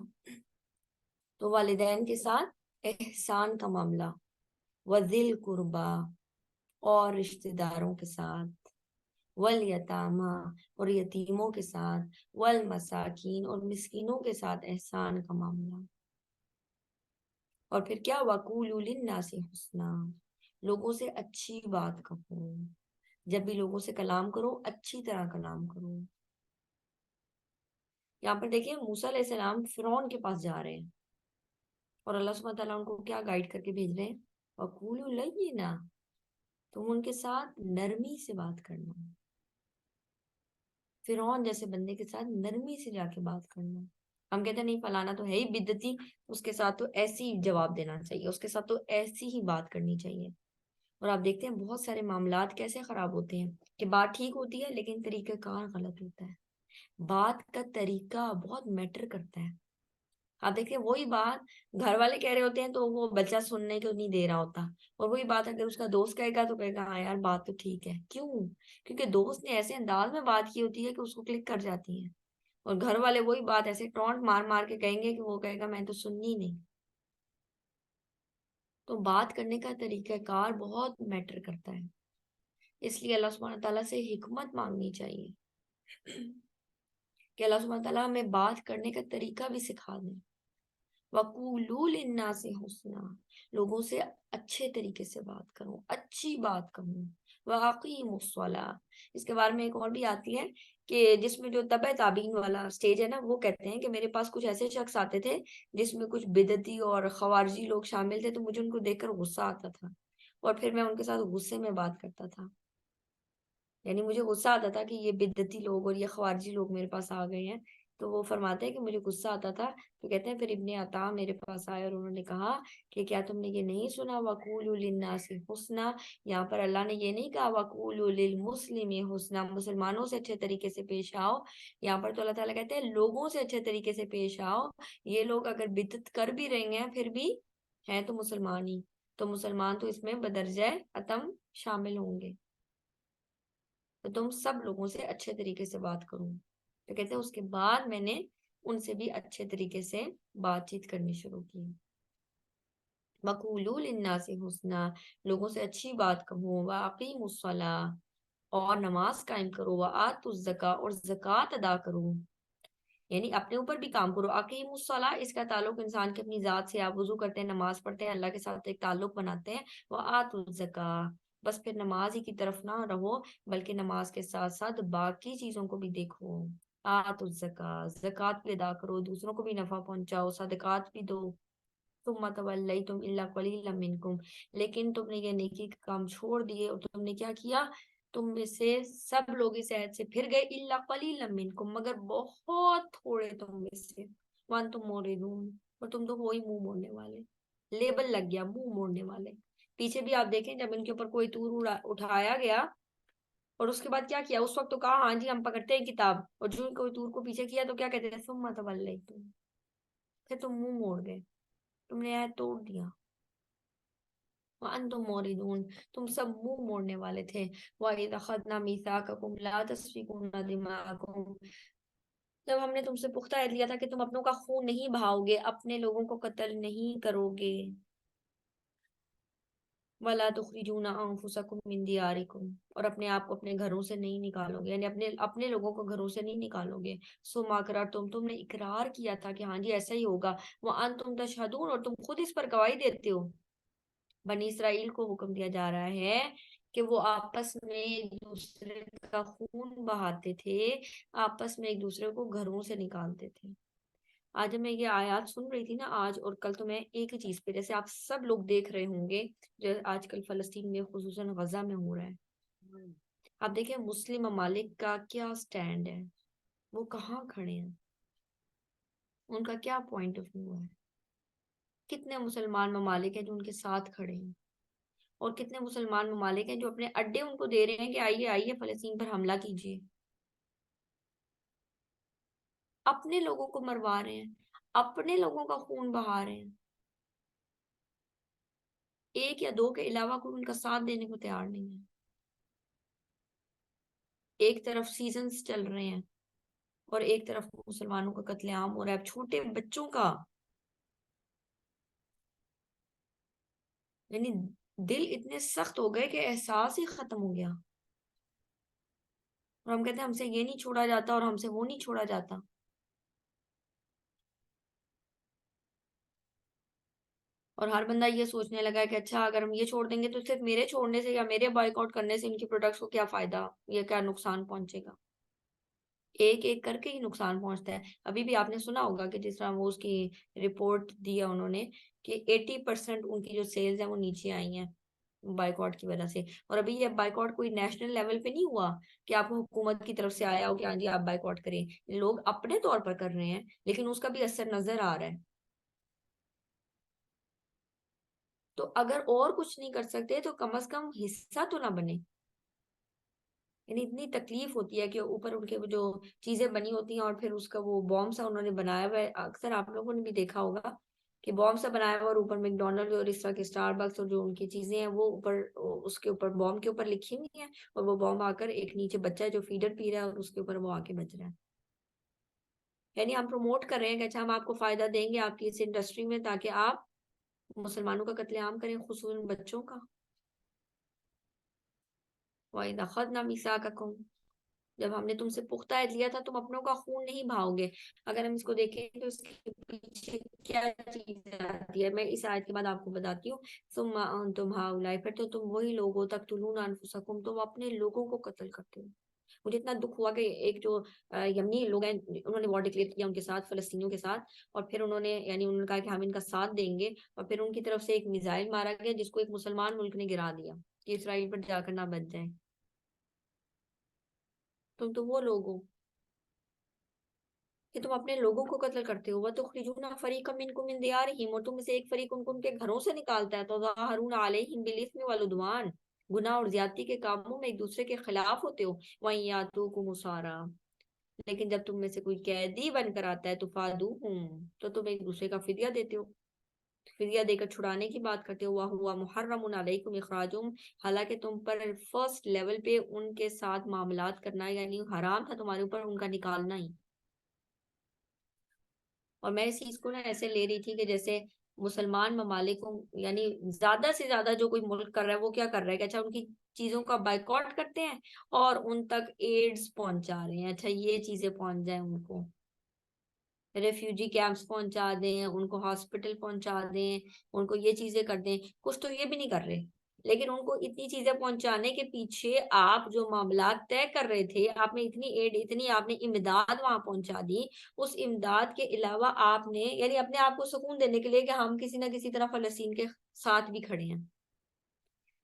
تو والدین کے ساتھ احسان کا معاملہ. وَذِي الْقُرْبَى, اور رشتہ داروں کے ساتھ. وَالْيَتَامَى, اور یتیموں کے ساتھ. وَالْمَسَاكِينَ, اور مسکینوں کے ساتھ احسان کا معاملہ. اور پھر کیا؟ وَقُولُوا لِلنَّاسِ حُسْنًا, لوگوں سے اچھی بات کہو. جب بھی لوگوں سے کلام کرو اچھی طرح کلام کرو. یہاں پر دیکھیں موسیٰ علیہ السلام فرعون کے پاس جا رہے ہیں, اور اللہ سبحانہ تعالیٰ ان کو کیا گائیڈ کر کے بھیج رہے ہیں؟ وَقُولُوا لَيِّنًا، تم ان کے ساتھ نرمی سے بات کرنا. فرعون جیسے بندے کے ساتھ نرمی سے جا کے بات کرنا. ہم کہتے ہیں نہیں فلانا تو ہے ہی بدعتی، اس کے ساتھ تو ایسی جواب دینا چاہیے، اس کے ساتھ تو ایسی ہی بات کرنی چاہیے. اور آپ دیکھتے ہیں بہت سارے معاملات کیسے خراب ہوتے ہیں کہ بات ٹھیک ہوتی ہے لیکن طریقہ کار غلط ہوتا ہے. بات کا طریقہ بہت میٹر کرتا ہے. آپ دیکھیں وہی بات گھر والے کہہ رہے ہوتے ہیں تو وہ بچہ سننے کو نہیں دے رہا ہوتا، اور وہی بات اگر اس کا دوست کہے گا تو کہے گا ہاں یار بات تو ٹھیک ہے. کیوں؟ کیونکہ دوست نے ایسے انداز میں بات کی ہوتی ہے کہ اس کو کلک کر جاتی ہے، اور گھر والے وہی بات ایسے ٹونٹ مار مار کے کہیں گے کہ وہ کہے گا میں تو سننی نہیں. تو بات کرنے کا طریقہ کار بہت میٹر کرتا ہے. اس لیے اللہ سبحانہ تعالیٰ سے حکمت مانگنی چاہیے کہ اللہ سبحانہ تعالیٰ ہمیں بات کرنے کا طریقہ بھی سکھا دیں. وَقُولُوا لِلنَّاسِ حُسْنًا، لوگوں سے اچھے طریقے سے بات کروں، اچھی بات کروں. وَأَقِیمُوا الصَّلَاةَ، اس کے بارے میں ایک اور بھی آتی ہے کہ جس میں جو تبع تابعین والا سٹیج ہے نا، وہ کہتے ہیں کہ میرے پاس کچھ ایسے شخص آتے تھے جس میں کچھ بدعتی اور خوارجی لوگ شامل تھے، تو مجھے ان کو دیکھ کر غصہ آتا تھا اور پھر میں ان کے ساتھ غصے میں بات کرتا تھا. یعنی مجھے غصہ آتا تھا کہ یہ بدعتی لوگ اور یہ خوارجی لوگ میرے پاس آ گئے ہیں. تو وہ فرماتے ہیں کہ مجھے غصہ آتا تھا. تو کہتے ہیں پھر ابن عطا میرے پاس آئے اور انہوں نے کہا کہ کیا تم نے یہ نہیں سنا وَقُولُوا لِلنَّاسِ حُسْنًا؟ یہاں پر اللہ نے یہ نہیں کہا وَقُولُوا لِلْمُسْلِمِ حُسْنًا، مسلمانوں سے اچھے طریقے سے پیش آؤ. یہاں پر تو اللہ تعالیٰ کہتے ہیں لوگوں سے اچھے طریقے سے پیش آؤ. یہ لوگ اگر بدعت کر بھی رہے ہیں پھر بھی ہیں تو مسلمان ہی، تو مسلمان تو اس میں بدرجہ اتم شامل ہوں گے. تو تم سب لوگوں سے اچھے طریقے سے بات کروں. تو کہتے ہیں اس کے بعد میں نے ان سے بھی اچھے طریقے سے بات چیت کرنی شروع کی. وَقُولُوا لِلنَّاسِ حُسْنًا، لوگوں سے اچھی بات کہو. وَأَقِیمُوا الصَّلَاةَ، اور نماز قائم کرو. وَآتُوا الزَّکَاةَ، اور زکوٰۃ ادا کرو. یعنی اپنے اوپر بھی کام کرو. اقیم الصلاۃ، اس کا تعلق انسان کی اپنی ذات سے، آپ وضو کرتے ہیں، نماز پڑھتے ہیں، اللہ کے ساتھ ایک تعلق بناتے ہیں. وآتوا الزکاۃ، بس پھر نماز ہی کی طرف نہ رہو بلکہ نماز کے ساتھ ساتھ باقی چیزوں کو بھی دیکھو. آتوا الزکاۃ، زکوٰۃ بھی ادا کرو، دوسروں کو بھی نفع پہنچاؤ، صدقات بھی دو. ثم تولیتم الا قلیلا منکم، لیکن تم نے یہ نیکی کے کام چھوڑ دیے اور تم نے کیا کیا؟ تم میں سے سب لوگ اس عہد سے پھر گئے. الا قلیلا منکم، مگر بہت تھوڑے تم میں سے. وانتم موردون، اور تم تو وہی منہ موڑنے والے. لیبل لگ گیا منہ موڑنے والے. پیچھے بھی آپ دیکھیں جب ان کے اوپر کوئی تور اٹھایا گیا اور اس کے بعد کیا کیا؟ اس وقت تو کہا ہاں جی ہم پکڑتے ہیں کتاب، اور جو کوئی تور کو پیچھے کیا تو کیا کہتے ہیں؟ ثم تولیتم، پھر تم منہ موڑ گئے، تم نے عہد توڑ دیا. وَأَنْتُمْ مُورِدُونَ، تم سب منہ موڑنے والے تھے. وَإِذْ أَخَذْنَا مِيثَاقَكُمْ لَا تَسْفِكُونَ دِمَاءَكُمْ، جب ہم نے تم سے پختہ عہد لیا تھا کہ تم اپنوں کا خون نہیں بہاؤ گے، اپنے لوگوں کو قتل نہیں کرو گے. وَلَا تُخْرِجُونَ أَنفُسَكُم مِّن دِيَارِكُمْ، اور اپنے آپ کو اپنے گھروں سے نہیں نکالو گے، یعنی اپنے لوگوں کو گھروں سے نہیں نکالو گے. ثُمَّ أَقْرَرْتُمْ، تم نے اقرار کیا تھا کہ ہاں جی ایسا ہی ہوگا. وَأَنْتُمْ تَشْهَدُونَ، اور تم خود اس پر گواہی دیتے ہو. بنی اسرائیل کو حکم دیا جا رہا ہے کہ وہ آپس میں ایک دوسرے کا خون بہاتے تھے، آپس میں ایک دوسرے کو گھروں سے نکالتے تھے. آج میں یہ آیات سن رہی تھی نا آج اور کل، تو میں ایک ہی چیز پہ، جیسے آپ سب لوگ دیکھ رہے ہوں گے جو آج کل فلسطین میں خصوصاً غزہ میں ہو رہا ہے. آپ دیکھیں مسلم ممالک کا کیا سٹینڈ ہے، وہ کہاں کھڑے ہیں، ان کا کیا پوائنٹ آف ویو ہے. کتنے مسلمان ممالک ہیں جو ان کے ساتھ کھڑے ہیں، اور کتنے مسلمان ممالک ہیں جو اپنے اڈے ان کو دے رہے ہیں کہ آئیے آئیے فلسطین پر حملہ کیجیے. اپنے لوگوں کو مروا رہے ہیں، اپنے لوگوں کا خون بہا رہے ہیں. ایک یا دو کے علاوہ کوئی ان کا ساتھ دینے کو تیار نہیں ہے. ایک طرف سیزنز چل رہے ہیں اور ایک طرف مسلمانوں کا قتل عام ہو رہا ہے، چھوٹے بچوں کا. یعنی دل اتنے سخت ہو گئے کہ احساس ہی ختم ہو گیا. اور ہم کہتے ہیں ہم سے یہ نہیں چھوڑا جاتا اور ہم سے وہ نہیں چھوڑا جاتا. اور ہر بندہ یہ سوچنے لگا ہے کہ اچھا اگر ہم یہ چھوڑ دیں گے تو صرف میرے چھوڑنے سے یا میرے بائیک آؤٹ کرنے سے ان کی پروڈکٹس کو کیا فائدہ یا کیا نقصان پہنچے گا. ایک ایک کر کے ہی نقصان پہنچتا ہے. ابھی بھی آپ نے سنا ہوگا کہ جس طرح وہ اس کی رپورٹ دیا انہوں نے کہ 80% ان کی جو سیلز ہیں وہ نیچے آئی ہیں بائیکاٹ کی وجہ سے. اور ابھی یہ بائیکاٹ کوئی نیشنل لیول پہ نہیں ہوا کہ آپ کو حکومت کی طرف سے آیا ہو کہ ہاں جی آپ بائیکاٹ کریں. لوگ اپنے طور پر کر رہے ہیں لیکن اس کا بھی اثر نظر آ رہا ہے. تو اگر اور کچھ نہیں کر سکتے تو کم از کم حصہ تو نہ بنے. یعنی اتنی تکلیف ہوتی ہے کہ اوپر ان کے جو چیزیں بنی ہوتی ہیں اور پھر اس کا وہ بام سا انہوں نے بنایا ہوا ہے. اکثر آپ لوگوں نے بھی دیکھا ہوگا کہ بام سا بنایا ہوا اور اوپر میکڈونلڈ اور اس طرح کے اسٹار بکس اور جو ان کی چیزیں ہیں وہ اوپر اس کے اوپر بام کے اوپر لکھی ہوئی ہیں اور وہ بام آ کر ایک نیچے بچہ ہے جو فیڈر پی رہا ہے اور اس کے اوپر وہ آ کے بچ رہا ہے. یعنی ہم پروموٹ کر رہے ہیں کہ اچھا ہم آپ کو فائدہ دیں گے آپ کی اس انڈسٹری میں تاکہ آپ مسلمانوں کا قتل عام کریں خصوصاً بچوں کا. وَإِذْ أَخَذْنَا مِيثَاقَكُمْ جب ہم نے تم سے پختہ عہد لیا تھا تم اپنوں کا خون نہیں بہاؤ گے. اگر ہم اس کو دیکھیں تو اس کے پیچھے کیا چیز آتی ہے میں اس آیت کے بعد آپ کو بتاتی ہوں. ثم انتم ہؤلاء پھر تو تم وہی لوگ ہو تقتلون انفسکم تم اپنے لوگوں کو قتل کرتے ہو. مجھے اتنا دکھ ہوا کہ ایک جو یمنی لوگ ہیں انہوں نے وار ڈکلیئر کیا ان کے ساتھ فلسطینیوں کے ساتھ اور پھر انہوں نے کہا کہ ہم ان کا ساتھ دیں گے اور پھر ان کی طرف سے ایک میزائل مارا گیا جس کو ایک مسلمان ملک نے گرا دیا کہ اسرائیل پر جا کر نہ بچ جائیں. تم تو وہ لوگ ہو کہ تم اپنے لوگوں کو قتل کرتے ہو. وَتُخْرِجُونَ فَرِيقًا مِّنكُم مِّن دِيَارِهِمْ اور تم میں سے ایک فریق ان کو ان کے گھروں سے نکالتا ہے. تُظَاهِرُونَ عَلَيْهِمْ بِالْإِثْمِ وَالْعُدْوَانِ گناہ اور زیادتی کے کاموں میں ایک دوسرے کے خلاف ہوتے ہو. وَإِن يَأْتُوكُمْ أُسَارَىٰ لیکن جب تم میں سے کوئی قیدی بن کر آتا ہے تُفَادُوهُمْ تو تم ایک دوسرے کا فدیہ دیتے ہو. فدیہ دے کر چھڑانے کی بات کرتے ہو. وَهُوَ مُحَرَّمٌ عَلَيْكُمْ إِخْرَاجُهُمْ حالانکہ تم پر فرسٹ لیول پہ ان کے ساتھ معاملات کرنا یعنی حرام تھا تمہارے اوپر ان کا نکالنا ہی. اور میں اس چیز کو نا ایسے لے رہی تھی کہ جیسے مسلمان ممالک یعنی زیادہ سے زیادہ جو کوئی ملک کر رہا ہے وہ کیا کر رہا ہے کہ اچھا ان کی چیزوں کا بائیکاٹ کرتے ہیں اور ان تک ایڈز پہنچا رہے ہیں. اچھا یہ چیزیں پہنچ جائیں ان کو ریفیوجی کیمپس پہنچا دیں ان کو ہاسپٹل پہنچا دیں ان کو یہ چیزیں کر دیں. کچھ تو یہ بھی نہیں کر رہے لیکن ان کو اتنی چیزیں پہنچانے کے پیچھے آپ جو معاملات طے کر رہے تھے آپ نے اتنی ایڈ اتنی آپ نے امداد وہاں پہنچا دی. اس امداد کے علاوہ آپ نے یعنی اپنے آپ کو سکون دینے کے لیے کہ ہم کسی نہ کسی طرح فلسطین کے ساتھ بھی کھڑے ہیں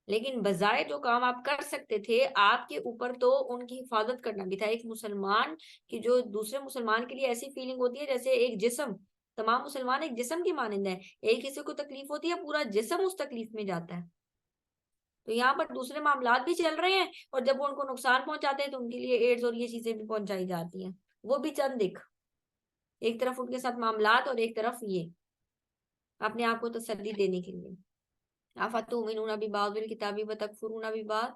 لیکن بظاہر جو کام آپ کر سکتے تھے آپ کے اوپر تو ان کی حفاظت کرنا بھی تھا. ایک مسلمان کی جو دوسرے مسلمان کے لیے ایسی فیلنگ ہوتی ہے جیسے ایک جسم تمام مسلمان ایک جسم کی مانند ہے. ایک کسی کو تکلیف ہوتی ہے پورا جسم اس تکلیف میں جاتا ہے. تو یہاں پر دوسرے معاملات بھی چل رہے ہیں اور جب وہ ان کو نقصان پہنچاتے ہیں تو ان کے لیے ایڈز اور یہ چیزیں بھی پہنچائی جاتی ہیں. وہ بھی چند ایک طرف ان کے ساتھ معاملات اور ایک طرف یہ اپنے آپ کو تسلی دینے کے لیے. افتؤمنون ببعض الکتاب وتکفرون ببعض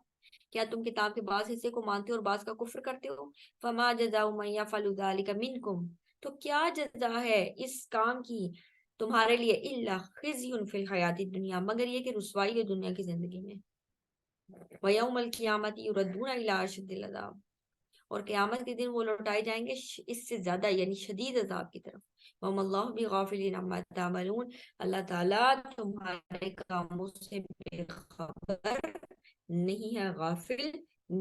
کیا تم کتاب کے بعض حصے کو مانتے ہو اور بعض کا کفر کرتے ہو. فما جزاء من يفعل ذلك منکم تو کیا جزا ہے اس کام کی تمہارے لیے الا خزي فی الحیات الدنیا مگر یہ کہ رسوائی ہے دنیا کی زندگی میں. ویوم القیامت یردون الی اشد العذاب اور قیامت کے دن وہ لوٹائے جائیں گے اس سے زیادہ یعنی شدید عذاب کی طرف. وَمَا اللَّهُ بِغَافِلٍ عَمَّا تَعْمَلُونَ اللہ تعالیٰ تمہارے کاموں سے بے خبر نہیں ہے غافل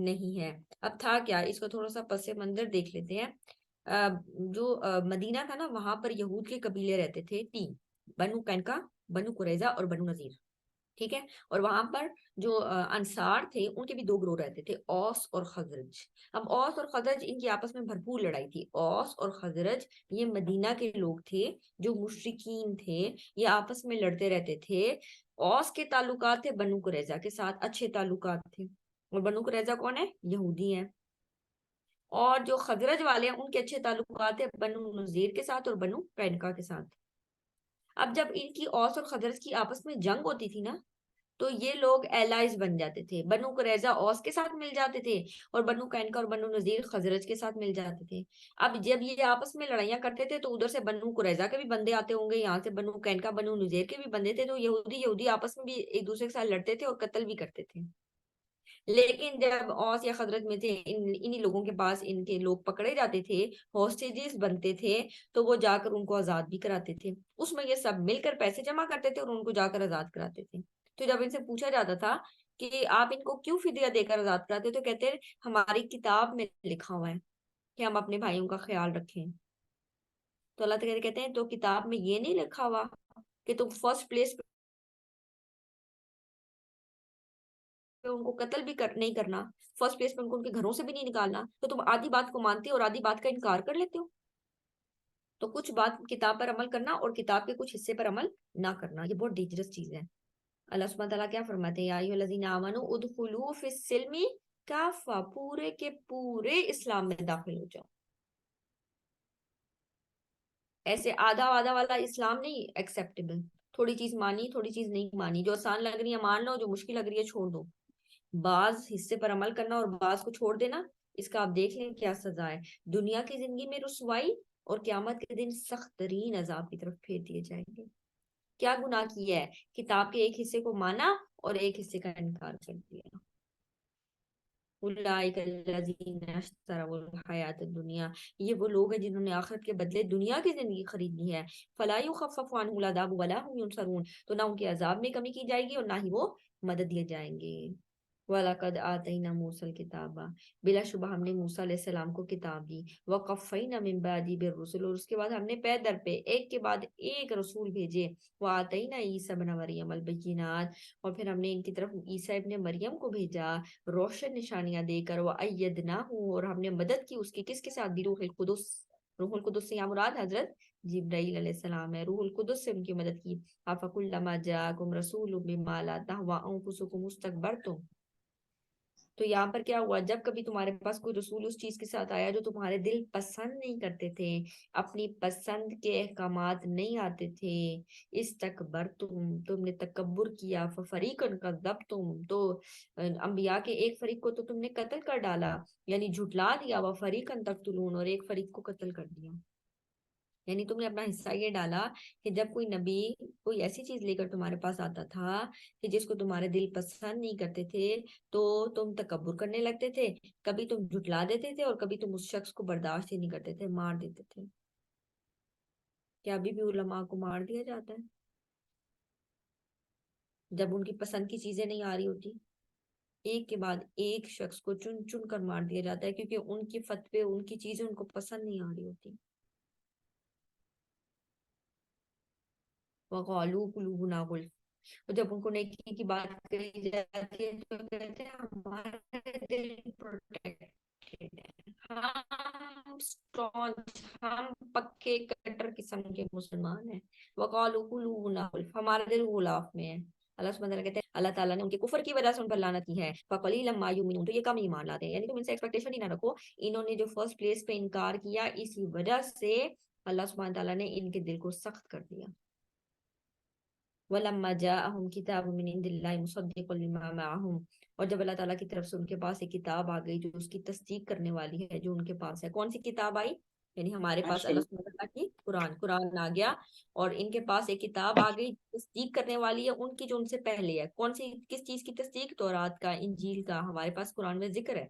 نہیں ہے. اب تھا کیا اس کو تھوڑا سا پس منظر دیکھ لیتے ہیں. جو مدینہ تھا نا وہاں پر یہود کے قبیلے رہتے تھے 3 بنو قینقاع بنو قریظہ اور بنو نذیر. ٹھیک ہے اور وہاں پر جو انصار تھے ان کے بھی 2 گروہ رہتے تھے اوس اور خزرج. اب اوس اور خزرج ان کی آپس میں بھرپور لڑائی تھی. اوس اور خزرج یہ مدینہ کے لوگ تھے جو مشرکین تھے یہ آپس میں لڑتے رہتے تھے. اوس کے تعلقات تھے بنو قریظہ کے ساتھ اچھے تعلقات تھے اور بنو قریظہ کون ہے یہودی ہیں. اور جو خزرج والے ہیں ان کے اچھے تعلقات ہیں بنو نذیر کے ساتھ اور بنو قینقاع کے ساتھ. اب جب ان کی اوس اور خزرج کی آپس میں جنگ ہوتی تھی نا تو یہ لوگ ایلائز بن جاتے تھے. بنو قریظہ اوس کے ساتھ مل جاتے تھے اور بنو قینقاع اور بنو نذیر خزرج کے ساتھ مل جاتے تھے. اب جب یہ آپس میں لڑائیاں کرتے تھے تو ادھر سے بنو قریظہ کے بھی بندے آتے ہوں گے یہاں سے بنو قینقاع بنو نذیر کے بھی بندے تھے تو یہودی آپس میں بھی ایک دوسرے کے ساتھ لڑتے تھے اور قتل بھی کرتے تھے. لیکن جب اوس یا خزرج میں تھے انہی لوگوں کے پاس ان کے لوگ پکڑے جاتے تھے ہوسٹیجز بنتے تھے تو وہ جا کر ان کو آزاد بھی کراتے تھے. اس میں یہ سب مل کر پیسے جمع کرتے تھے اور ان کو جا کر آزاد کراتے تھے. تو جب ان سے پوچھا جاتا تھا کہ آپ ان کو کیوں فدیہ دے کر آزاد کراتے تو کہتے ہیں ہماری کتاب میں لکھا ہوا ہے کہ ہم اپنے بھائیوں کا خیال رکھیں. تو اللہ تعالیٰ کہتے ہیں تو کتاب میں یہ نہیں لکھا ہوا کہ تم فرسٹ پلیس پہ ان کو قتل بھی نہیں کرنا, فرسٹ پلیس پہ ان کو ان کے گھروں سے بھی نہیں نکالنا, تو تم آدھی بات کو مانتے ہو اور آدھی بات کا انکار کر لیتے ہو. تو کچھ بات کتاب پر عمل کرنا اور کتاب کے کچھ حصے پر عمل نہ کرنا, یہ بہت ڈینجرس چیز ہے. اللہ سبحانہ تعالیٰ کیا فرماتے ہیں, یا ایھا الذین آمنوا ادخلوا فی السلم کافہ, پورے کے پورے اسلام میں داخل ہو جاؤ. ایسے آدھا آدھا والا اسلام نہیں ایکسیپٹیبل, تھوڑی چیز مانی تھوڑی چیز نہیں مانی, جو آسان لگ رہی ہے مان لو, جو مشکل لگ رہی ہے چھوڑ دو. بعض حصے پر عمل کرنا اور بعض کو چھوڑ دینا, اس کا آپ دیکھ لیں کیا سزا ہے. دنیا کی زندگی میں رسوائی اور قیامت کے دن سخت ترین عذاب کی طرف پھیر دیے جائیں گے. کیا گناہ کیا ہے؟ کتاب کے ایک حصے کو مانا اور ایک حصے کا انکار کر دیا. اولئک الذین اشتروا الحیاۃ الدنیا, یہ وہ لوگ ہیں جنہوں نے آخرت کے بدلے دنیا کی زندگی خریدنی ہے. فلا یخفف عنہم العذاب ولا هم ینصرون, تو نہ ان کے عذاب میں کمی کی جائے گی اور نہ ہی وہ مدد دیے جائیں گے. وَلَقَدْ آتَيْنَا مُوسَى الْكِتَابَ, بلا شبہ ہم نے موسیٰ علیہ السلام کو کتاب دی. وَقَفَّيْنَا مِن بَعْدِهِ بِالرُّسُلِ, اور اس کے بعد ہم نے پے در پہ ایک کے بعد ایک رسول بھیجے. وَآتَيْنَا عِیسَىٰ ابْنَ مَرْیَمَ الْبَیِّنَاتِ, اور پھر ہم نے ان کی طرف عیسیٰ ابن مریم کو بھیجا روشن نشانیاں دے کر. وَأَيَّدْنَاهُ, اور ہم نے مدد کی اس کی کس کے ساتھ, بروح القدس. روح القدس سے یہاں مراد حضرت جبرائیل علیہ السلام ہے, روح القدس سے ان کی مدد کی. أَفَكُلَّمَا جَاءَكُمْ رَسُولٌ بِمَا لَا تَهْوَىٰ أَنفُسُكُمُ اسْتَكْبَرْتُمْ, تو یہاں پر کیا ہوا, جب کبھی تمہارے پاس کوئی رسول اس چیز کے ساتھ آیا جو تمہارے دل پسند نہیں کرتے تھے, اپنی پسند کے احکامات نہیں آتے تھے, تم نے تکبر کیا. فَفَرِيقًا كَذَّبْتُمْ, تو انبیاء کے ایک فریق کو تو تم نے قتل کر ڈالا, یعنی جھٹلا دیا. وَفَرِيقًا تَقْتُلُونَ, اور ایک فریق کو قتل کر دیا. یعنی تم نے اپنا حصہ یہ ڈالا کہ جب کوئی نبی کوئی ایسی چیز لے کر تمہارے پاس آتا تھا کہ جس کو تمہارے دل پسند نہیں کرتے تھے, تو تم تکبر کرنے لگتے تھے, کبھی تم جھٹلا دیتے تھے اور کبھی تم اس شخص کو برداشت ہی نہیں کرتے تھے, مار دیتے تھے. کیا ابھی بھی علماء کو مار دیا جاتا ہے جب ان کی پسند کی چیزیں نہیں آ رہی ہوتی؟ ایک کے بعد ایک شخص کو چن چن کر مار دیا جاتا ہے کیونکہ ان کی فتوے ان کی چیزیں ان کو پسند نہیں آ رہی ہوتی. وَقَالُوا قُلُوبُنَا غُلْفٌ, اور جب ان کو نیکی کی بات کہی جاتی ہے تو کہتے ہیں ہمارے دل پروٹیکٹڈ ہے, ہم اسٹرانگ, ہم پکے کٹر قسم کے مسلمان ہیں. وَقَالُوا قُلُوبُنَا غُلْفٌ, ہمارا دل غلاف میں ہے. اللہ سبحانہ وتعالیٰ کہتے ہیں اللہ تعالیٰ نے ان کے کفر کی وجہ سے ان پر لعنت کی ہے. فَقَلِيلًا مَا يُؤْمِنُونَ, تو یہ کم ایمان لاتے ہیں. یعنی تم ان سے ایکسپیکٹیشن ہی نہ رکھو, انہوں نے جو فرسٹ پلیس پہ انکار کیا اسی وجہ سے اللہ سبحانہ تعالیٰ نے ان کے دل کو سخت کر دیا. وَلَمَّا جَاءَهُمْ كِتَابٌ مِّنْ عِندِ اللَّهِ مُصَدِّقٌ لِّمَا مَعَهُمْ, اور جب اللہ تعالیٰ کی طرف سے ان کے پاس ایک کتاب آ گئی جو اس کی تصدیق کرنے والی ہے جو ان کے پاس ہے. کون سی کتاب آئی؟ یعنی ہمارے پاس اللہ سبحانہ وتعالیٰ کی قرآن آ گیا, اور ان کے پاس ایک کتاب آ گئی تصدیق کرنے والی ہے ان کی جو ان سے پہلے ہے. کون سی, کس چیز کی تصدیق؟ تورات کا, انجیل کا. ہمارے پاس قرآن میں ذکر ہے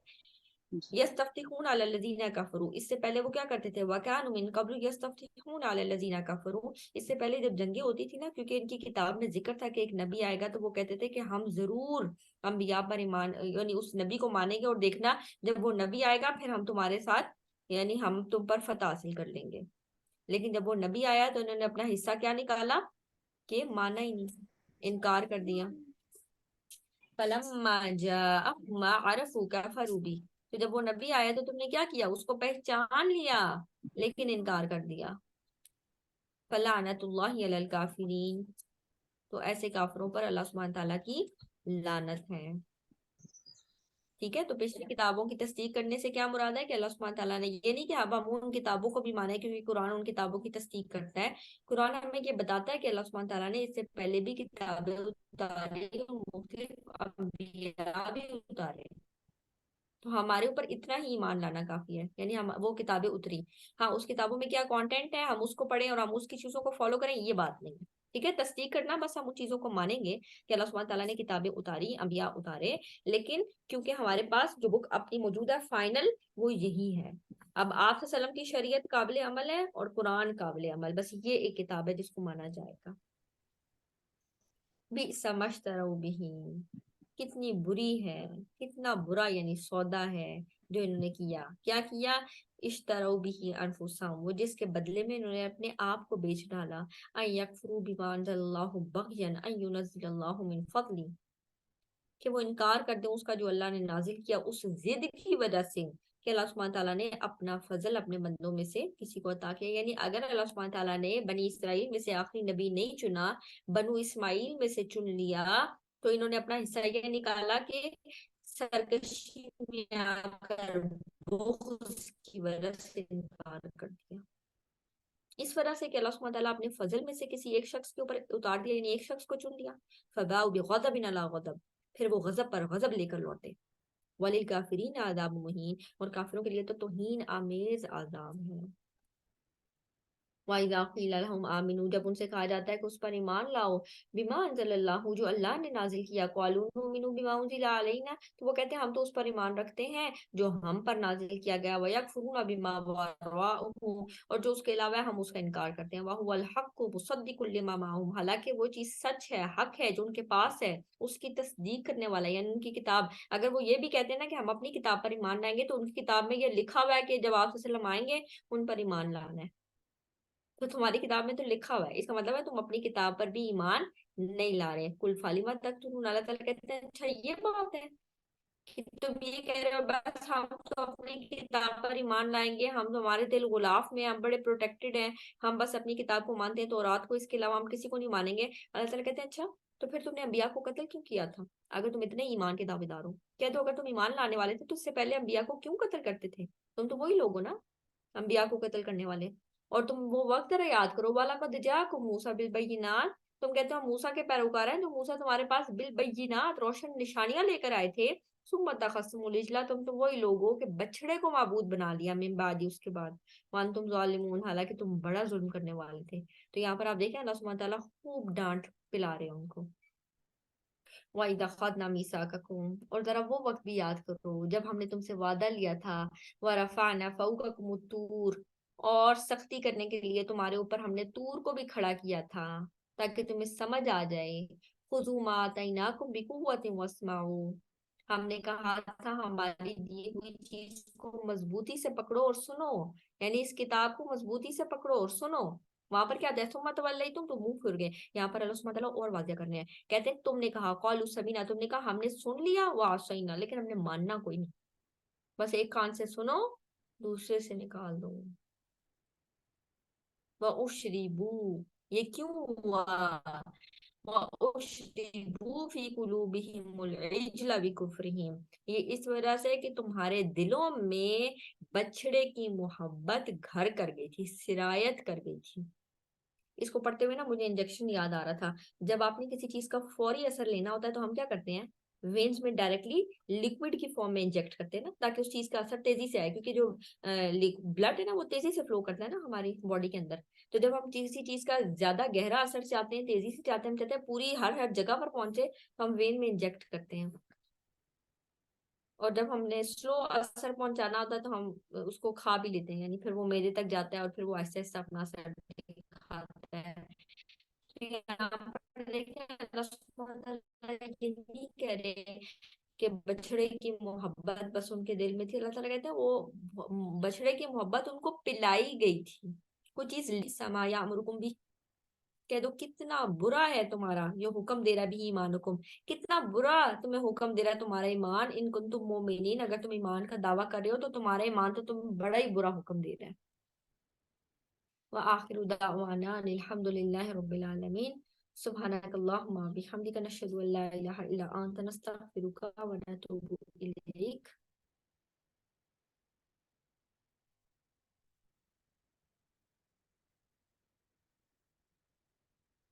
یستفتحون علی الذین کفروا, اس سے پہلے وہ کیا کرتے تھے, وَكَانُوا مِن قَبْلُ یستفتحون علی الذین کفروا, اس سے پہلے جب جنگیں ہوتی تھی نا, کیونکہ ان کی کتاب میں ذکر تھا کہ ایک نبی آئے گا, تو وہ کہتے تھے کہ ہم ضرور انبیاء پر ایمان, یعنی اس نبی کو مانیں گے, اور دیکھنا جب وہ نبی آئے گا پھر ہم تمہارے ساتھ, یعنی ہم تم پر فتح حاصل کر لیں گے. لیکن جب وہ نبی آیا تو انہوں نے اپنا حصہ کیا نکالا کہ مانا ہی نہیں, انکار کر دیا. فَلَمَّا جَاءَهُم مَا عَرَفُوا كَفَرُوا بِهِ, تو جب وہ نبی آیا تو تم نے کیا کیا, اس کو پہچان لیا لیکن انکار کر دیا. فَلَعْنَةُ اللَّهِ عَلَى الْكَافِرِينَ, تو ایسے کافروں پر اللہ سبحانہ تعالیٰ کی لعنت ہے. ٹھیک ہے, تو پچھلی کتابوں کی تصدیق کرنے سے کیا مراد ہے کہ اللہ سبحانہ تعالیٰ نے یہ نہیں کہ اب ہم ان کتابوں کو بھی مانے کیونکہ قرآن ان کتابوں کی تصدیق کرتا ہے. قرآن ہمیں یہ بتاتا ہے کہ اللہ سبحانہ تعالیٰ نے اس سے پہلے بھی کتابیں اتاری, مختلف انبیاء بھی اتارے, تو ہمارے اوپر اتنا ہی ایمان لانا کافی ہے. یعنی ہم وہ کتابیں اتری, ہاں اس کتابوں میں کیا کانٹینٹ ہے ہم اس کو پڑھیں اور ہم اس کی چیزوں کو فالو کریں, یہ بات نہیں ہے. ٹھیک ہے, تصدیق کرنا, بس ہم ان چیزوں کو مانیں گے کہ اللہ سبحانہ تعالیٰ نے کتابیں اتاری, انبیاء اتارے, لیکن کیونکہ ہمارے پاس جو بک اپنی موجودہ فائنل وہ یہی ہے. اب آپ صلی اللہ علیہ وسلم کی شریعت قابل عمل ہے اور قرآن قابل عمل, بس یہ ایک کتاب ہے جس کو مانا جائے گا. بئس ما اشتروا بہ, کتنی بری ہے, کتنا برا یعنی سودا ہے جو انہوں نے کیا. کیا کیا؟ اشتروا به انفسهم، وہ جس کے بدلے میں انہوں نے اپنے آپ کو بیچ ڈالا، ان یکفروا بما انزل اللہ بغیا ان ینزل اللہ من فضلہ، کہ وہ انکار کر دیں اس کا جو اللہ نے نازل کیا اس ضد کی وجہ سے کہ اللہ سبحانہ تعالیٰ نے اپنا فضل اپنے بندوں میں سے کسی کو عطا کیا. یعنی اگر اللہ سبحانہ تعالیٰ نے بنی اسرائیل میں سے آخری نبی نہیں چنا، بنو اسماعیل میں سے چن لیا، تو انہوں نے اپنا حصہ یہ نکالا کہ سرکشی میں آ کر بغض کی وجہ سے انکار کر دیا. اس وجہ سے کہ اللہ سبحانہ تعالیٰ اپنے فضل میں سے کسی ایک شخص کے اوپر اتار دیا، یعنی ایک شخص کو چن لیا. فباؤ بغضب علی غضب، پھر وہ غضب پر غضب لے کر لوٹے. وللکافرین عذاب مہین، اور کافروں کے لیے تو توہین آمیز عذاب ہے. وَإِذَا قِيلَ لَهُمْ آمِنُوا، جب ان سے کہا جاتا ہے کہ اس پر ایمان لاؤ، بِمَا أَنزَلَ اللَّهُ، جو اللہ نے نازل کیا، قَالُوا نُؤْمِنُ بِمَا أُنزِلَ عَلَيْنَا، تو وہ کہتے ہیں ہم تو اس پر ایمان رکھتے ہیں جو ہم پر نازل کیا گیا، وَيَكْفُرُونَ بِمَا وَرَاءَهُ، اور جو اس کے علاوہ ہے ہم اس کا انکار کرتے ہیں، وَهُوَ الْحَقُّ مُصَدِّقٌ لِمَا مَعَهُمْ، حالانکہ وہ چیز سچ ہے، حق ہے جو ان کے پاس ہے، اس کی تصدیق کرنے والا ہے، یعنی ان کی کتاب. اگر وہ یہ بھی کہتے ہیں نا کہ ہم اپنی کتاب پر ایمان لائیں گے، تو ان کی کتاب میں یہ لکھا ہوا ہے کہ جب آپ صلی اللہ علیہ وسلم آئیں گے ان پر ایمان لانا ہے. تو تمہاری کتاب میں تو لکھا ہوا ہے، اس کا مطلب ہے تم اپنی کتاب پر بھی ایمان نہیں لا رہے. کل فالما تک تم، اللہ تعالیٰ کہتے ہیں اچھا یہ بات ہے کہ تم یہ کہہ رہے ہو بس ہم تو اپنی کتاب پر ایمان لائیں گے، ہم تو ہمارے دل غلاف میں، ہم بڑے پروٹیکٹڈ ہیں، ہم بس اپنی کتاب کو مانتے ہیں تو رات کو، اس کے علاوہ ہم کسی کو نہیں مانیں گے. اللہ تعالیٰ کہتے ہیں اچھا تو پھر تم نے انبیاء کو قتل کیوں کیا تھا اگر تم اتنے ایمان کے دعوے دار ہو؟ کہہ دو اگر تم ایمان لانے والے تھے تو اس سے پہلے انبیاء کو کیوں قتل کرتے تھے؟ تم تو وہی لوگ ہو نا انبیاء کو قتل کرنے والے. اور تم وہ وقت ذرا یاد کرو، وَلَقَدْ جَاءَكُم مُوسَىٰ بِالْبَيِّنَاتِ، تم کہتے ہو موسیٰ کے پیروکار ہیں، تو موسیٰ تمہارے پاس بالبینات، روشن نشانیاں لے کر آئے تھے. ثم اتخذتم العجل، تم تو وہی لوگ ہو کہ بچڑے کو معبود بنا لیا، من بعد، اس کے بعد، وانتم ظالمون، حالانکہ تم بڑا ظلم کرنے والے تھے. تو یہاں پر آپ دیکھیں اللہ سبحانہ تعالیٰ خوب ڈانٹ پلا رہے ہیں ان کو. وَإِذَا أَخَذْنَا مِيثَاقَكُمْ، اور ذرا وہ وقت بھی یاد کرو جب ہم نے تم سے وعدہ لیا تھا، وَرَفَعْنَا فَوْقَكُمُ الطُّورَ، اور سختی کرنے کے لیے تمہارے اوپر ہم نے طور کو بھی کھڑا کیا تھا تاکہ تمہیں سمجھ آ جائے. خُذُوا مَا آتَيْنَاكُمْ بِقُوَّةٍ وَاسْمَعُوا، ہم نے کہا تھا ہماری دی ہوئی چیز کو مضبوطی سے پکڑو اور سنو، یعنی اس کتاب کو مضبوطی سے پکڑو اور سنو. وہاں پر کیا ثم تولیتم، تو منہ پھر گئے. یہاں پر اللہ سبحانہ تعالیٰ اور واضح کرنے ہیں، کہتے ہیں تم نے کہا قالوا سمینا، تم نے کہا ہم نے سن لیا، وعصینا، لیکن ہم نے ماننا کوئی نہیں. بس ایک کان سے سنو دوسرے سے نکال دو. وَأُشْرِبُوا، یہ کیوں ہوا؟ وَأُشْرِبُوا فِي قُلُوبِهِمُ الْعِجْلَ بِكُفْرِهِمْ، یہ اس وجہ سے کہ تمہارے دلوں میں بچڑے کی محبت گھر کر گئی تھی، سرایت کر گئی تھی. اس کو پڑھتے ہوئے نا مجھے انجیکشن یاد آ رہا تھا. جب آپ نے کسی چیز کا فوری اثر لینا ہوتا ہے تو ہم کیا کرتے ہیں؟ وینز میں ڈائریکٹلی لکوڈ کی فارم میں انجیکٹ کرتے ہیں نا، تاکہ اس چیز کا اثر تیزی سے آئے، کیونکہ جو بلڈ ہے نا وہ تیزی سے فلو کرتا ہے نا ہماری باڈی کے اندر. تو جب ہم کسی چیز کا زیادہ گہرا اثر چاہتے ہیں، تیزی سے چاہتے ہیں، ہم چاہتے ہیں پوری ہر جگہ پر پہنچے، تو ہم وین میں انجیکٹ کرتے ہیں. اور جب ہم نے سلو اثر پہنچانا ہوتا ہے تو ہم اس کو کھا بھی لیتے ہیں، یعنی پھر وہ معدے تک جاتا ہے اور پھر وہ آہستہ آہستہ اپنا اثر کھاتا ہے. یہاں پر دیکھیں اللہ سبحانہ تعالیٰ یہ نہیں کہہ رہے کہ بچڑے کی محبت بس ان کے دل میں تھی. اللہ تعالیٰ کہتے ہیں وہ بچڑے کی محبت ان کو پلائی گئی تھی. کوئی چیز سما یامرکم بھی، کہہ دو کتنا برا ہے تمہارا، یہ حکم دے رہا بھی ایمانکم، کتنا برا تمہیں حکم دے رہا ہے تمہارا ایمان، ان کنتم مومنین، اگر تم ایمان کا دعویٰ کر رہے ہو تو تمہارا ایمان تو تم بڑا ہی برا حکم دے رہا ہے. وآخر دعوانا الحمد للہ رب العالمین. سبحانک اللہم بحمدک نشہد ان لا الہ الا انت نستغفرک ونتوب الیک.